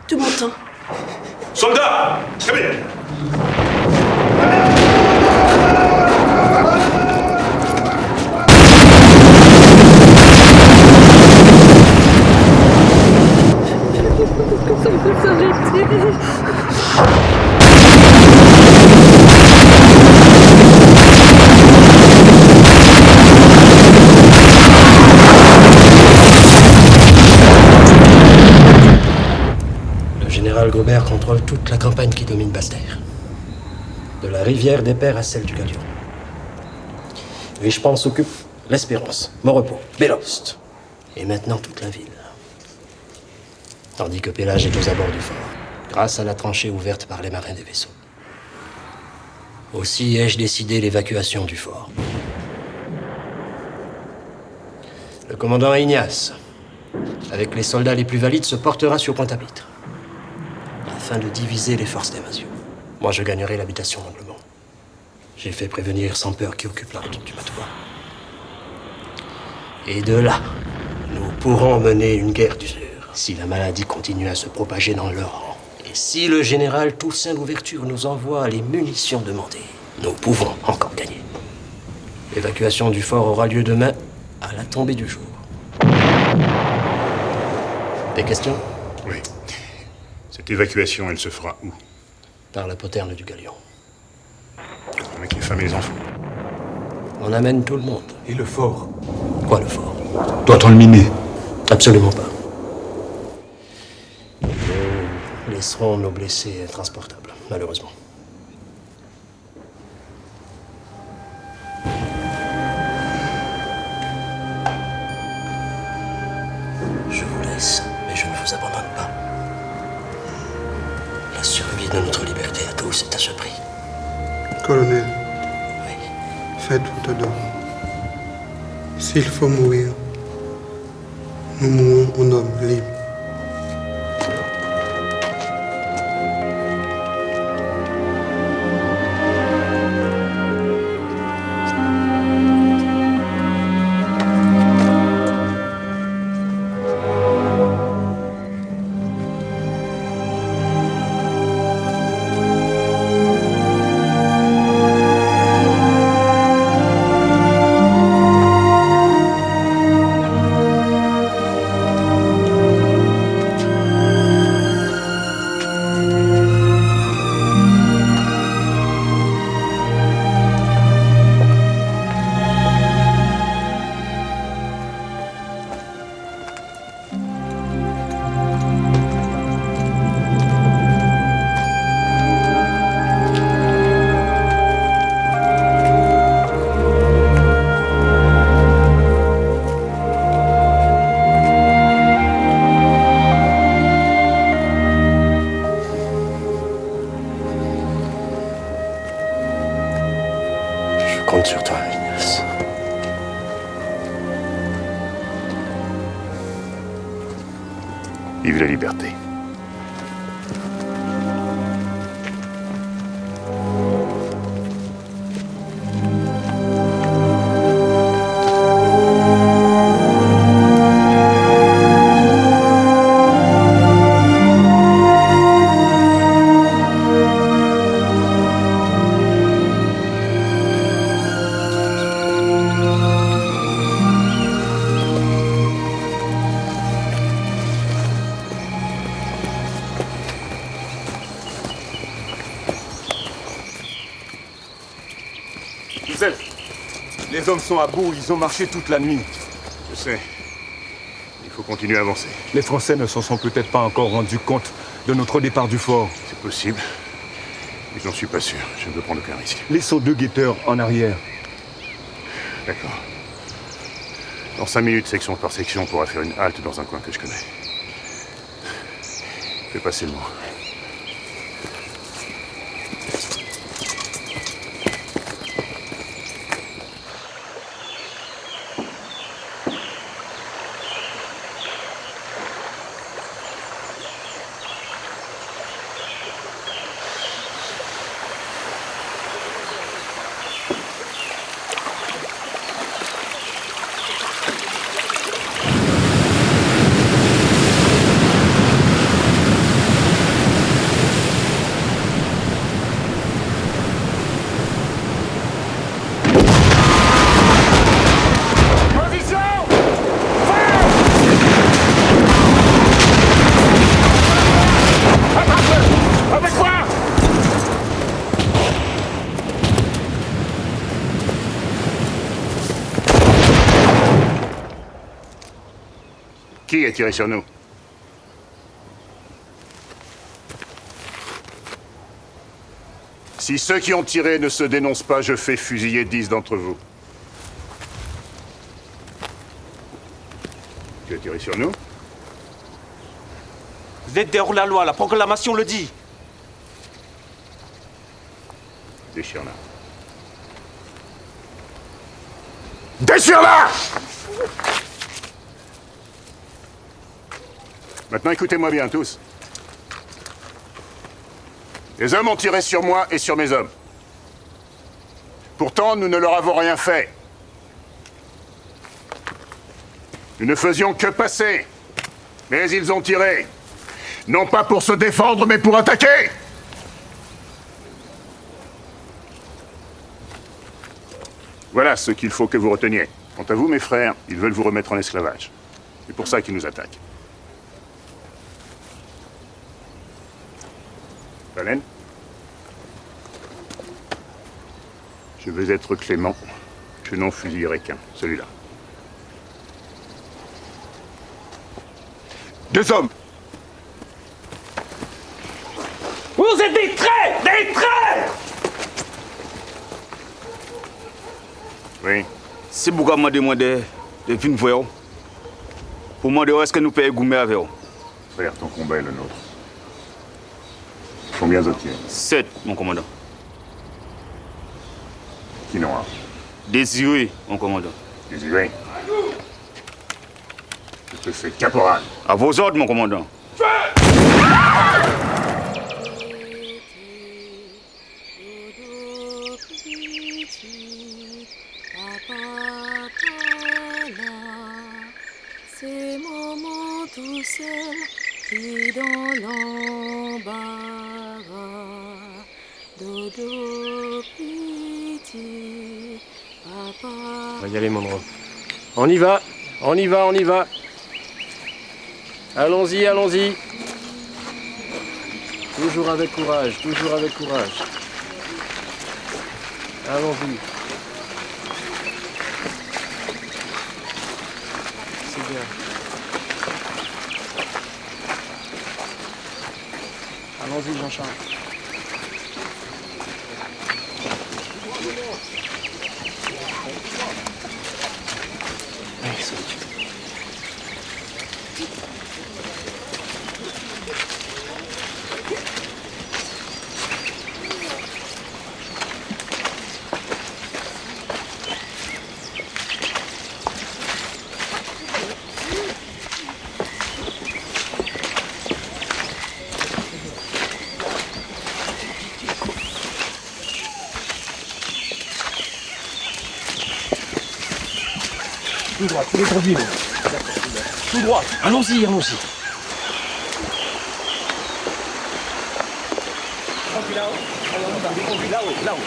Tu m'entends? Soldats! Très bien! Le général Gobert contrôle toute la campagne qui domine Basse-Terre. De la rivière des Pères à celle du Galion. Richepont s'occupe l'Espérance, mon repos, Bellost. Et maintenant toute la ville. Tandis que Pélage est aux abords du fort, grâce à la tranchée ouverte par les marins des vaisseaux. Aussi ai-je décidé l'évacuation du fort. Le commandant Ignace, avec les soldats les plus valides, se portera sur Pointe-à-Pitre, afin de diviser les forces d'évasion. Moi, je gagnerai l'habitation d'Anglemont. J'ai fait prévenir sans peur qui occupe la route du Matois. Et de là, nous pourrons mener une guerre d'usure si la maladie continue à se propager dans leur rang. Et si le général Toussaint Louverture nous envoie les munitions demandées, nous pouvons encore gagner. L'évacuation du fort aura lieu demain à la tombée du jour. Des questions? Oui. Cette évacuation, elle se fera où? Par la poterne du galion. Avec les femmes et les enfants. On amène tout le monde. Et le fort? Quoi, le fort? Doit-on le miner? Absolument pas. Nous laisserons nos blessés intransportables, malheureusement. Je vous laisse, mais je ne vous abandonne pas. La survie de notre liberté à tous est à ce prix. Colonel, faites votre devoir. S'il faut mourir, nous mourrons en homme libre. compte sur toi, Ignace. Vive la liberté. Les hommes sont à bout, ils ont marché toute la nuit. Je sais. Il faut continuer à avancer. Les Français ne s'en sont peut-être pas encore rendus compte de notre départ du fort. C'est possible. Mais j'en suis pas sûr. Je ne veux prendre aucun risque. Laissons 2 guetteurs en arrière. D'accord. Dans 5 minutes, section par section, on pourra faire une halte dans un coin que je connais. Fais passer le mot. Qui a tiré sur nous? Si ceux qui ont tiré ne se dénoncent pas, je fais fusiller 10 d'entre vous. Tu as tiré sur nous? Vous êtes des hors-la-loi, la proclamation le dit. Déchire-la. Déchire-la! Maintenant, écoutez-moi bien, tous. Les hommes ont tiré sur moi et sur mes hommes. Pourtant, nous ne leur avons rien fait. Nous ne faisions que passer. Mais ils ont tiré. Non pas pour se défendre, mais pour attaquer. Voilà ce qu'il faut que vous reteniez. Quant à vous, mes frères, ils veulent vous remettre en esclavage. C'est pour ça qu'ils nous attaquent. Valen? Je veux être clément. Je n'en fusillerai qu'un, celui-là. 2 hommes. Vous êtes des traîtres! Des traîtres! Oui. Si vous avez demandé de venir voir, pour demander est-ce que nous pouvons gommer avec vous. Frère, ton combat est le nôtre. Combien de tirs? 7, mon commandant. Qui n'ont un? Désiré, mon commandant. Désiré? Je te fais caporal. À vos ordres, mon commandant. Ces moments tout seuls qui dans l'embarras, dodo piti, papa. On va y aller, mon grand. On y va, on y va, on y va. Allons-y, allons-y. Toujours avec courage, toujours avec courage. Allons-y. C'est bien. Allons-y, Jean-Charles. Allez, salut. Tout droit, tous les produits. Tout droit. Allons-y, allons-y. Là-haut, là-haut.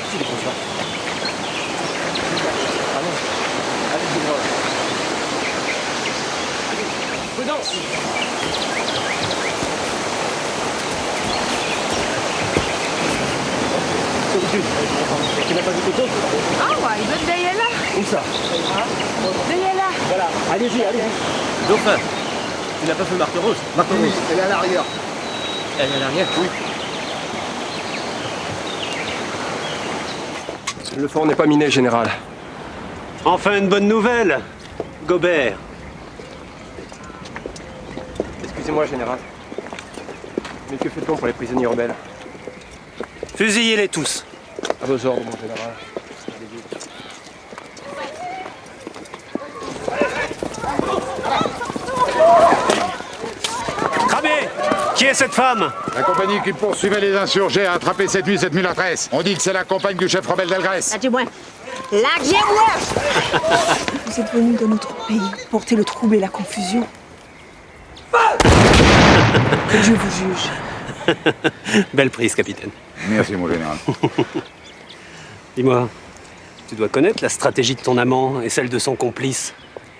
Allons. Allez, tout droit. Prudence. Solitude. Tu n'as pas vu quelque chose? Ah ouais, il veut derrière là. Où ça? Derrière là. Voilà, allez-y, allez-y. Dauphin, tu n'as pas fait Marthe Rose? Marthe Rose. Oui, elle est à l'arrière. Elle est à l'arrière? Oui. Le fort n'est pas miné, général. Enfin une bonne nouvelle, Gobert. Excusez-moi, général. Mais que fait-on pour les prisonniers rebelles? Fusillez-les tous. À vos ordres, mon général. Cramé! Qui est cette femme? La compagnie qui poursuivait les insurgés a attrapé cette nuit cette mulâtresse. On dit que c'est la compagne du chef rebelle d'Elgrès. Lâchez-moi. Lâchez-moi. Vous êtes venus dans notre pays porter le trouble et la confusion. Que Dieu vous juge. Belle prise, capitaine. Merci, mon général. Dis-moi, tu dois connaître la stratégie de ton amant et celle de son complice,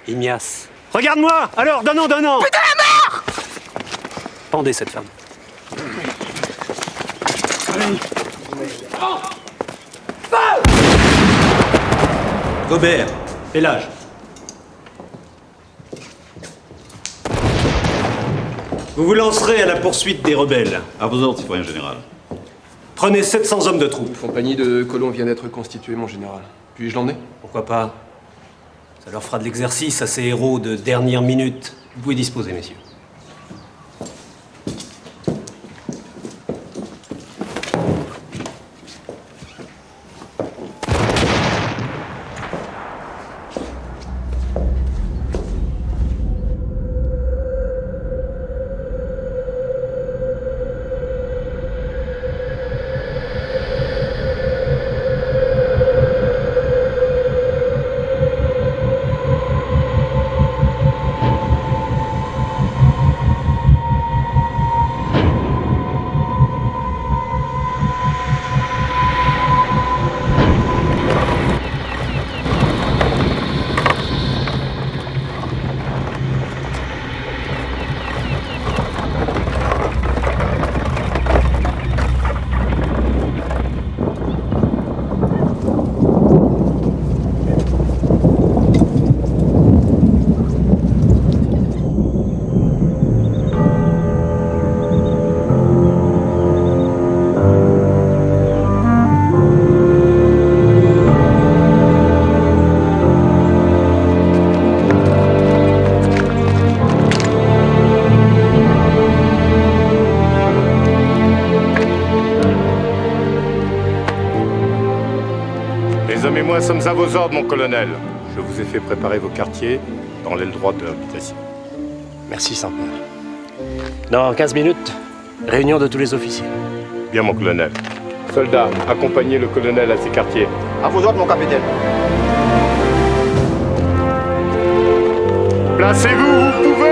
Ignace. Regarde-moi! Alors, donnons! Putain, la mort! Pendez cette femme. Gobert, Pélage. Vous vous lancerez à la poursuite des rebelles. À vos ordres, citoyen général. Prenez 700 hommes de troupes. Une compagnie de colons vient d'être constituée, mon général. Puis-je l'emmener? Pourquoi pas? Ça leur fera de l'exercice à ces héros de dernière minute. Vous pouvez disposer, messieurs. Les hommes et moi sommes à vos ordres, mon colonel. Je vous ai fait préparer vos quartiers dans l'aile droite de l'habitation. Merci, Saint-Père. Dans 15 minutes, réunion de tous les officiers. Bien, mon colonel. Soldats, accompagnez le colonel à ses quartiers. À vos ordres, mon capitaine. Placez-vous, vous pouvez!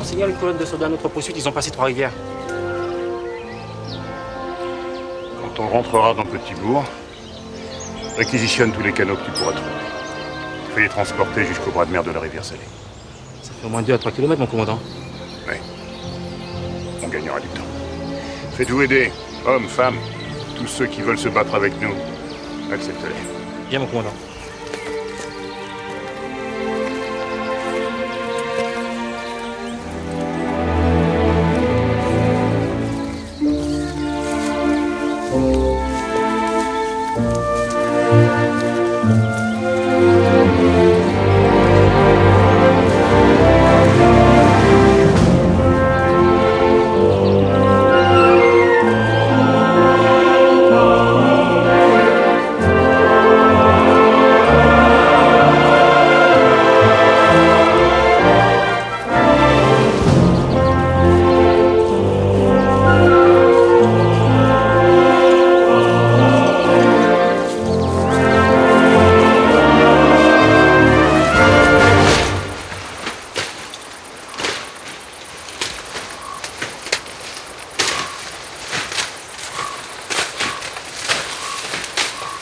Seigneur, une colonne de soldats à notre poursuite, ils ont passé 3 rivières. Quand on rentrera dans Petit-Bourg, réquisitionne tous les canaux que tu pourras trouver. Fais les transporter jusqu'au bras de mer de la rivière Salée. Ça fait au moins 2 à 3 kilomètres, mon commandant. Oui. On gagnera du temps. Faites-vous aider, hommes, femmes, tous ceux qui veulent se battre avec nous. Acceptez-les. Bien, mon commandant.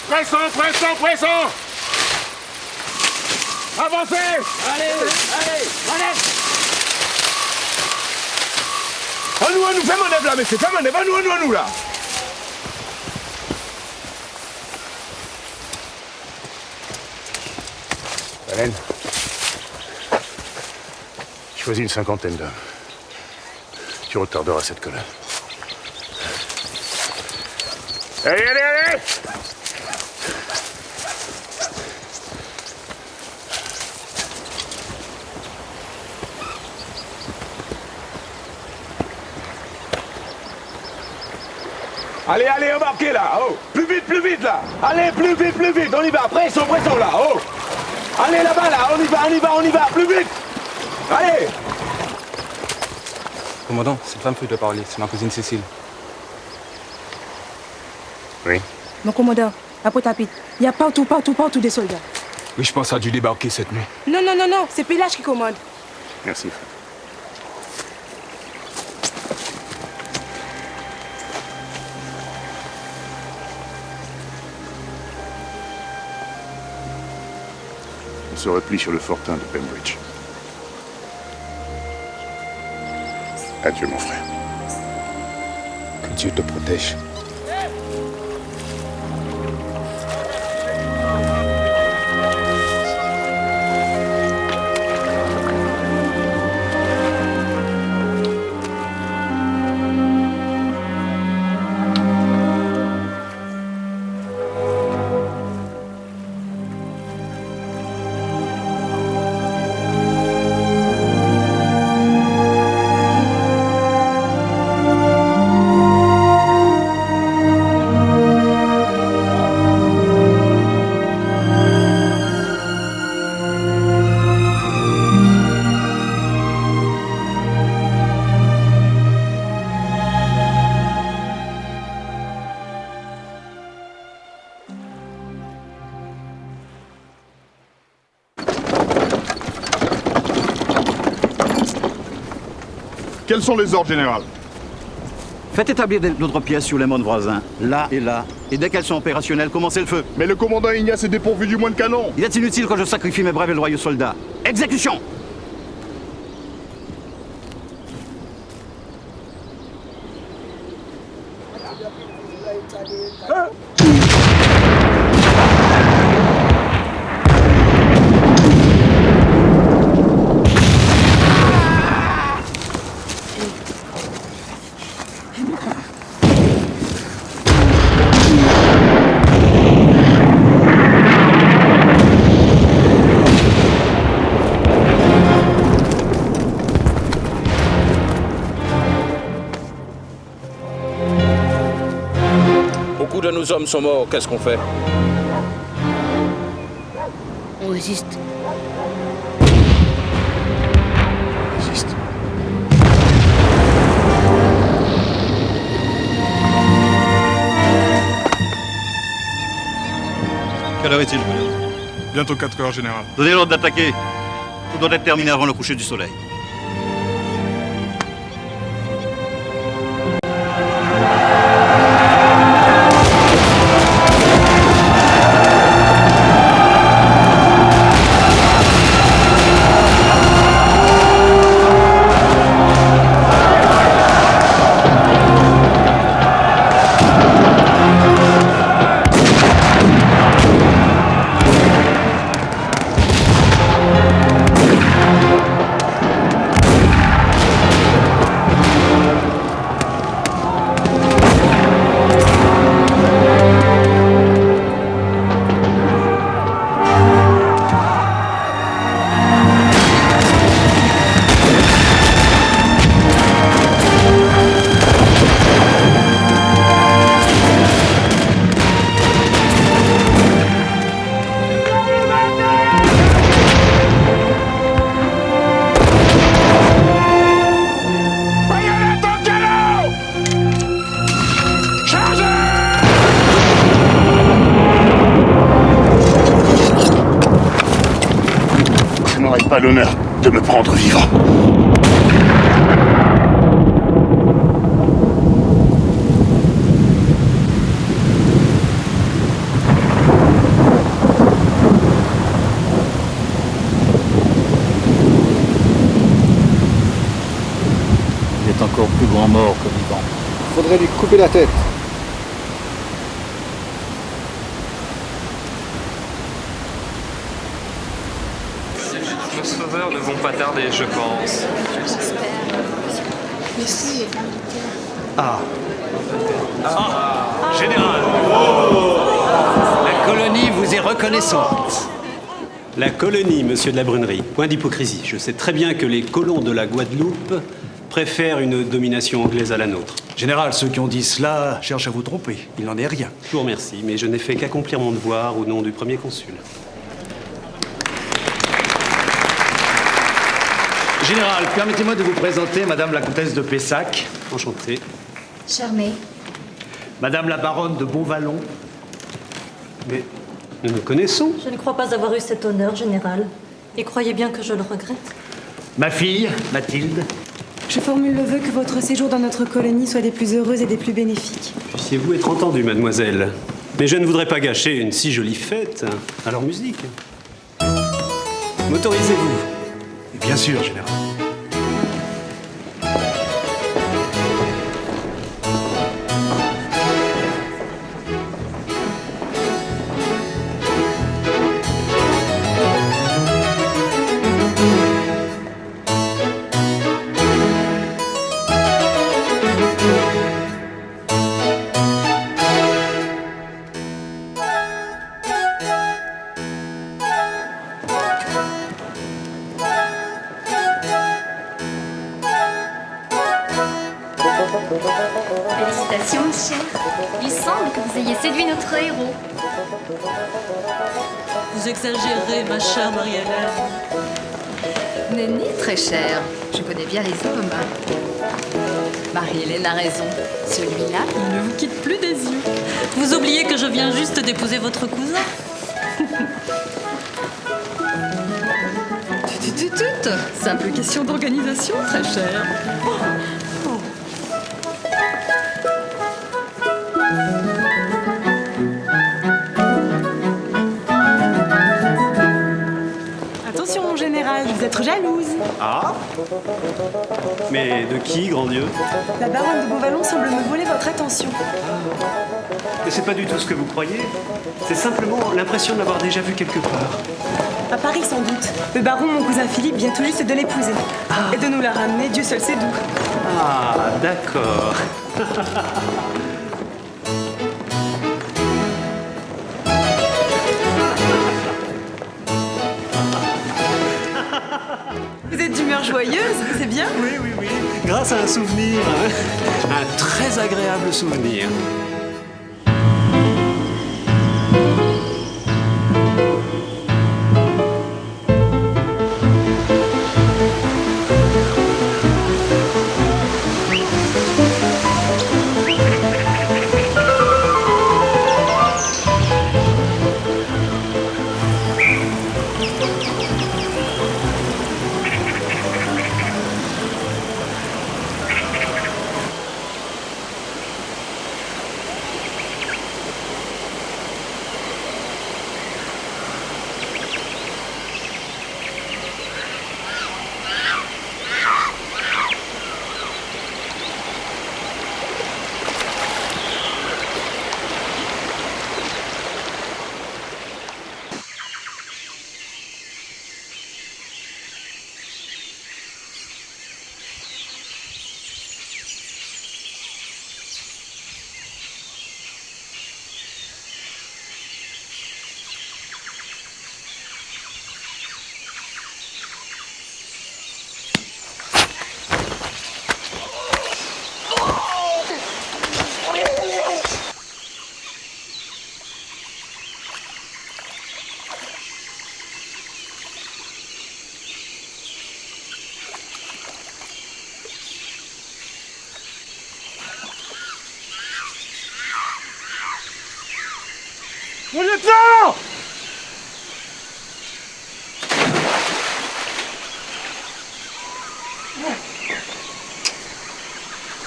Pressons, pressons, pressons! Avancez! Allez, allez! À nous, fais manœuvre là, messieurs, fais manœuvre, à nous, là! Hélène, choisis une 50aine d'hommes. Tu retarderas cette colonne. Allez, allez, allez! Allez, allez, embarquez là, oh! Plus vite là! Allez, plus vite, on y va, pression là, oh! Allez là-bas là, on y va, plus vite! Allez! Commandant, cette femme peut te parler, c'est ma cousine Cécile. Oui. Mon commandant, après tapis, il y a partout des soldats. Oui, je pense à dû débarquer cette nuit. Non, c'est Pélage qui commande. Merci. On se replie sur le fortin de Pembridge. Adieu, mon frère. Que Dieu te protège. Quels sont les ordres, général? Faites établir d'autres pièces sur les monts voisins, là et là. Et dès qu'elles sont opérationnelles, commencez le feu. Mais le commandant Ignace est dépourvu du moins de canon. Il est inutile que je sacrifie mes braves et loyaux soldats. Exécution! Beaucoup de nos hommes sont morts, qu'est-ce qu'on fait? On résiste. Résiste. Quelle heure est-il, Bruno? Bientôt 4 heures, général. Donnez l'ordre d'attaquer. Tout doit être terminé avant le coucher du soleil. Pas l'honneur de me prendre vivant. Il est encore plus grand mort que vivant. Faudrait lui couper la tête. Nos sauveurs ne vont pas tarder, je pense. Ah. Général. La colonie vous est reconnaissante. La colonie, monsieur de la Brunerie. Point d'hypocrisie. Je sais très bien que les colons de la Guadeloupe préfèrent une domination anglaise à la nôtre. Général, ceux qui ont dit cela cherchent à vous tromper. Il n'en est rien. Je vous remercie, mais je n'ai fait qu'accomplir mon devoir au nom du premier consul. Général, permettez-moi de vous présenter Madame la comtesse de Pessac. Enchanté. Charmé. Madame la baronne de Beauvallon. Mais nous nous connaissons. Je ne crois pas avoir eu cet honneur, général. Et croyez bien que je le regrette. Ma fille, Mathilde. Je formule le vœu que votre séjour dans notre colonie soit des plus heureux et des plus bénéfiques. Puissiez-vous être entendue, mademoiselle. Mais je ne voudrais pas gâcher une si jolie fête à leur musique. M'autorisez-vous? Bien sûr, général. Félicitations, cher. Il semble que vous ayez séduit notre héros. Vous exagérez, ma chère Marie-Hélène. Nenni, très cher. Je connais bien les hommes. Marie-Hélène a raison. Celui-là, il ne vous quitte plus des yeux. Vous oubliez que je viens juste d'épouser votre cousin. Simple question d'organisation, très cher. votre jalouse. Ah? Mais de qui, grand Dieu? La baronne de Beauvallon semble me voler votre attention. Mais c'est pas du tout ce que vous croyez. C'est simplement l'impression de l'avoir déjà vu quelque part. À Paris, sans doute. Le baron, mon cousin Philippe, vient tout juste de l'épouser. Et de nous la ramener, Dieu seul sait d'où. Ah, d'accord. Vous êtes d'humeur joyeuse, c'est bien? Oui, oui, oui. Grâce à un souvenir. Un très agréable souvenir. Mon lieutenant!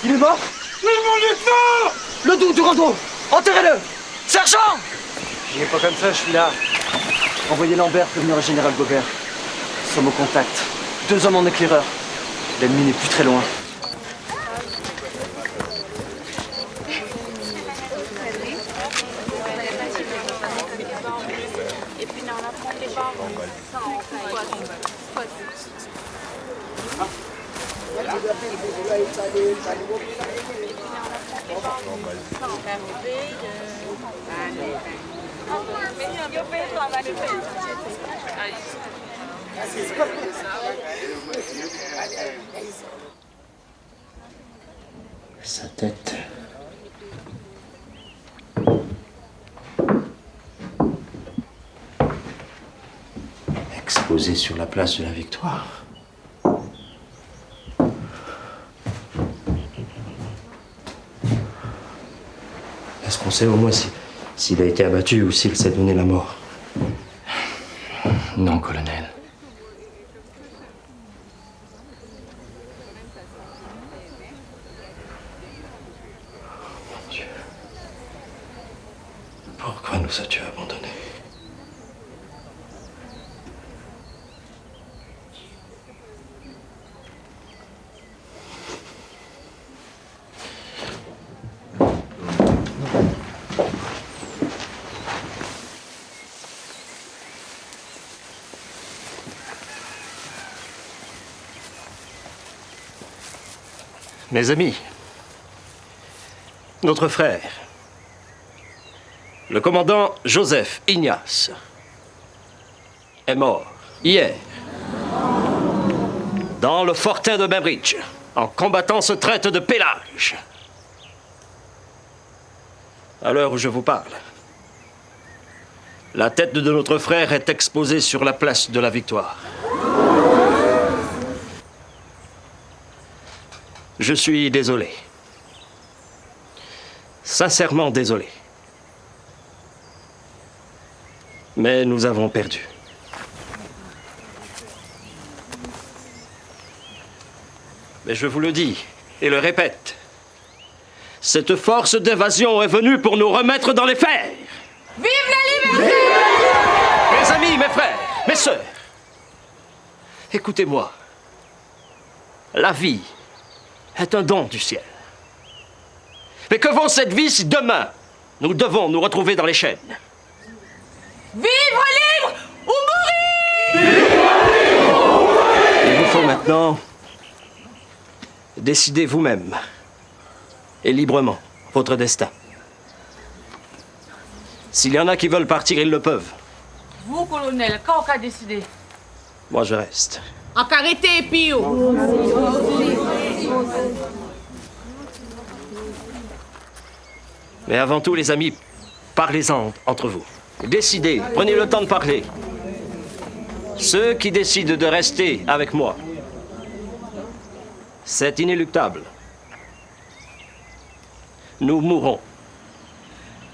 Il est mort? Oui, mon lieutenant! Le dos, Durando! Enterrez-le! Sergent! Il n'est pas comme ça, je suis là. Envoyez Lambert prévenir le général Gobert. Nous sommes au contact. 2 hommes en éclaireur. L'ennemi n'est plus très loin. Sa tête. Exposée sur la place de la Victoire. Est-ce qu'on sait au moins s'il a été abattu ou s'il s'est donné la mort? Non, colonel. Mon Dieu. Pourquoi nous as-tu abandonnés? Mes amis, notre frère, le commandant Joseph Ignace, est mort hier dans le fortin de Bainbridge en combattant ce traître de Pélage. À l'heure où je vous parle, la tête de notre frère est exposée sur la place de la Victoire. Je suis désolé. Sincèrement désolé. Mais nous avons perdu. Mais je vous le dis et le répète, cette force d'invasion est venue pour nous remettre dans les fers. Vive la liberté! Mes amis, mes frères, mes sœurs, Écoutez-moi. La vie est un don du ciel. Mais que vaut cette vie si demain, nous devons nous retrouver dans les chaînes? Vivre libre ou mourir! Il vous faut maintenant décider vous-même et librement votre destin. S'il y en a qui veulent partir, ils le peuvent. Vous, colonel, quand on a décidé? Moi, je reste. En carité et pio. Mais avant tout, les amis, parlez-en entre vous. Décidez, prenez le temps de parler. Ceux qui décident de rester avec moi, c'est inéluctable. Nous mourrons.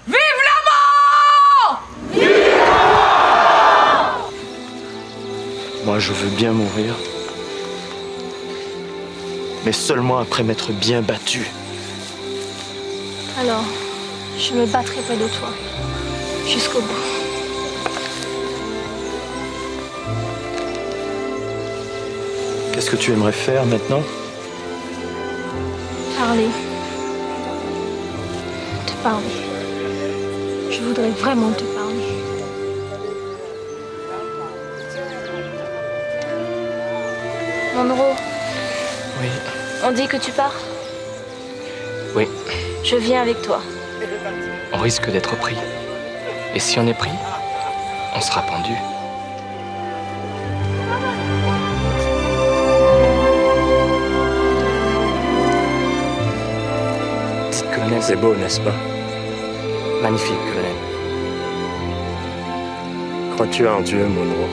Vive la mort! Vive la mort! Moi, je veux bien mourir. Mais seulement après m'être bien battu. Alors, je me battrai près de toi, jusqu'au bout. Qu'est-ce que tu aimerais faire maintenant? Parler. Te parler. Je voudrais vraiment te parler. Monroe. Oui. On dit que tu pars? Oui. Je viens avec toi. On risque d'être pris. Et si on est pris, on sera pendu. Dites, colonel. C'est beau, n'est-ce pas? Magnifique, colonel. Crois-tu en Dieu, Monroe?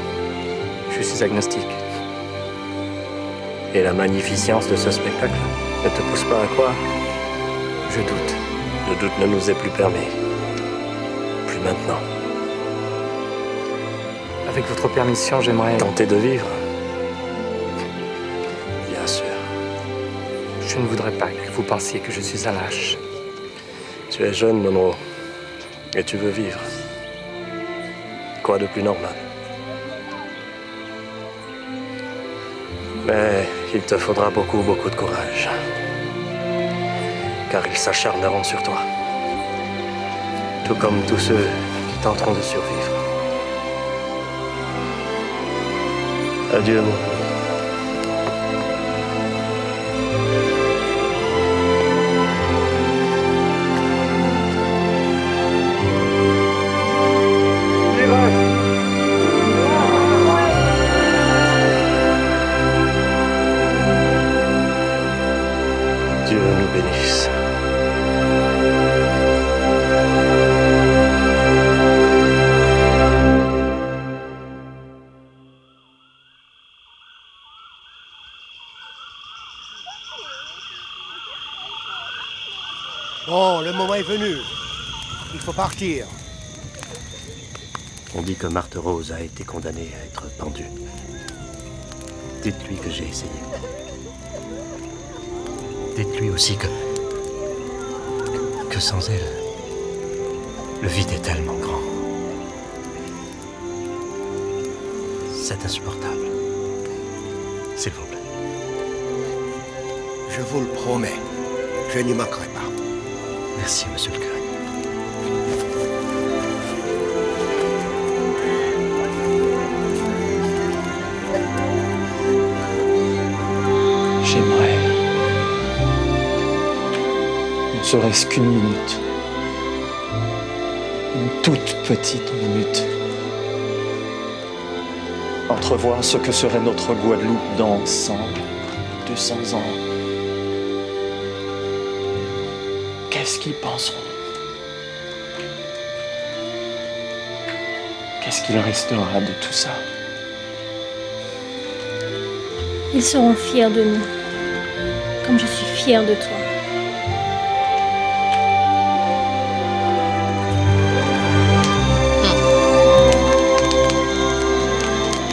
Je suis agnostique. Et la magnificence de ce spectacle ne te pousse pas à croire? Je doute. Le doute ne nous est plus permis. Plus maintenant. Avec votre permission, j'aimerais... Tenter de vivre? Bien sûr. Je ne voudrais pas que vous pensiez que je suis un lâche. Tu es jeune, Monroe. Et tu veux vivre. Quoi de plus normal? Mais il te faudra beaucoup de courage. Car ils s'acharneront sur toi. Tout comme tous ceux qui tenteront de survivre. Adieu, mon Dieu nous bénisse. Bon, le moment est venu. Il faut partir. On dit que Marthe Rose a été condamnée à être pendue. Dites-lui que j'ai essayé. Dites-lui aussi que sans elle, le vide est tellement grand. C'est insupportable. S'il vous plaît. Je vous le promets. Je n'y manquerai pas. Merci, monsieur le curé. J'aimerais... ne serait-ce qu'une minute. Une toute petite minute. Entrevoir ce que serait notre Guadeloupe dans 100, 200 ans. Qu'est-ce qu'ils penseront? Qu'est-ce qu'il restera de tout ça? Ils seront fiers de nous, comme je suis fière de toi.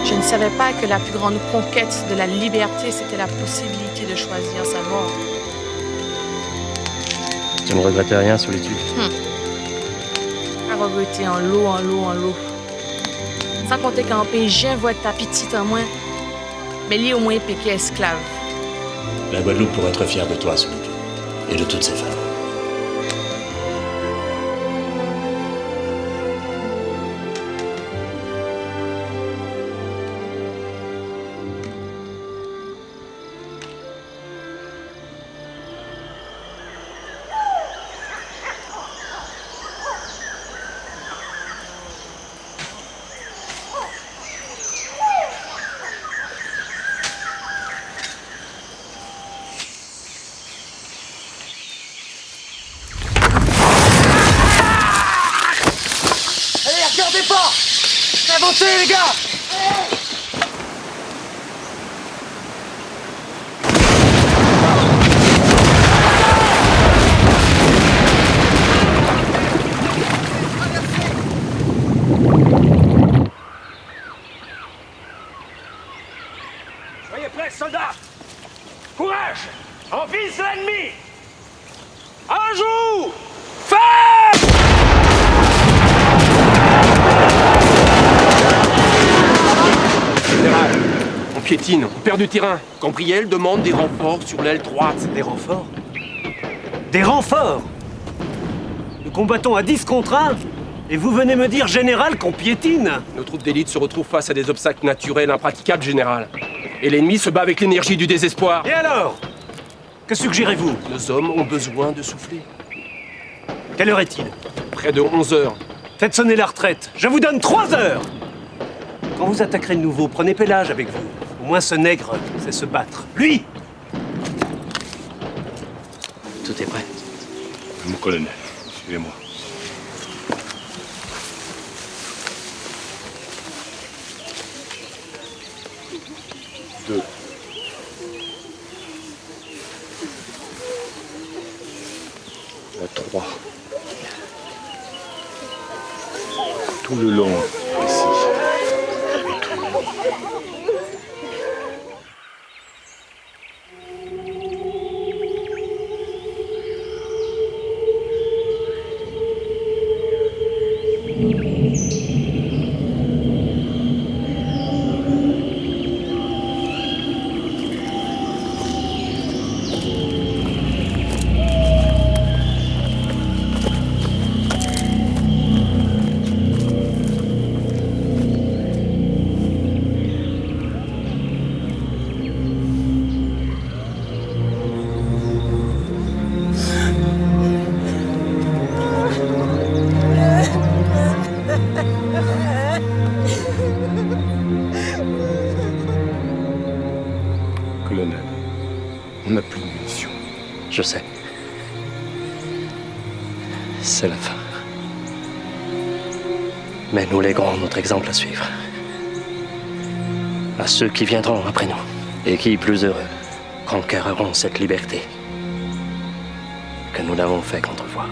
Je ne savais pas que la plus grande conquête de la liberté, c'était la possibilité de choisir sa mort. Tu ne regrettes rien, Solitude? À regretter en l'eau. Sans compter qu'en pays, je vois ta petite en moins. mais lui au moins piqué esclave. La Guadeloupe pourrait être fière de toi, Souk, et de toutes ces femmes. Allez, regardez pas! Avancez, les gars! Soyez prêts, soldats! Courage! On vise l'ennemi! Un jour! Feu! Général, on piétine, on perd du terrain. Cambriel demande des renforts sur l'aile droite. Des renforts? Des renforts? Nous combattons à 10 contre 1 et vous venez me dire, général, qu'on piétine? Nos troupes d'élite se retrouvent face à des obstacles naturels impraticables, général. Et l'ennemi se bat avec l'énergie du désespoir. Et alors? Que suggérez-vous? Nos hommes ont besoin de souffler. Quelle heure est-il? Près de 11 heures. Faites sonner la retraite. Je vous donne 3 heures. Quand vous attaquerez de nouveau, prenez Pélage avec vous. Au moins ce nègre sait se battre. Lui! Tout est prêt. Mon colonel, suivez-moi. Deux. La 3. Tout le long, ici. Colonel, on n'a plus de munitions. Je sais. C'est la fin. Mais nous léguons notre exemple à suivre. À ceux qui viendront après nous. Et qui, plus heureux, conquéreront cette liberté que nous n'avons fait qu'entrevoir.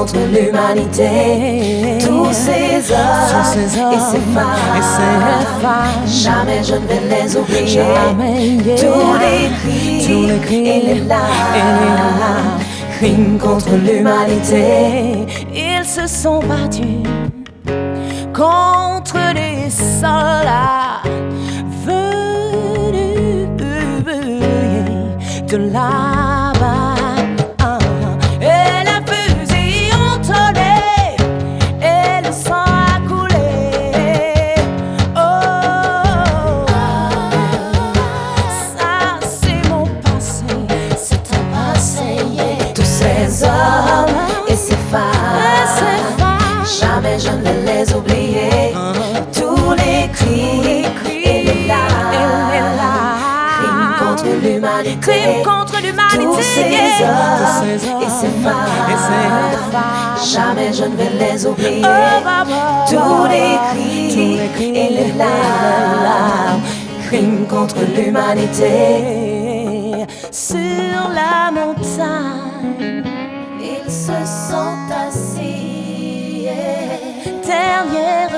contre l'humanité. Tous ces hommes et ces femmes, jamais je ne vais les oublier. Tous les cris et les larmes, crimes contre l'humanité. Ils se sont battus contre les soldats venus de là-bas. Et la fusille ont tonné et le sang a coulé. Oh, ça c'est mon passé, c'est un passé. Tous ces hommes et ces femmes, jamais je ne vais les oublier. Tous les cris et les larmes, crimes contre l'humanité. Tous ces hommes et ces femmes, jamais je ne vais les oublier. Tous les cris et les larmes, crimes contre l'humanité. Sur la montagne, ils se sont assis. Dernière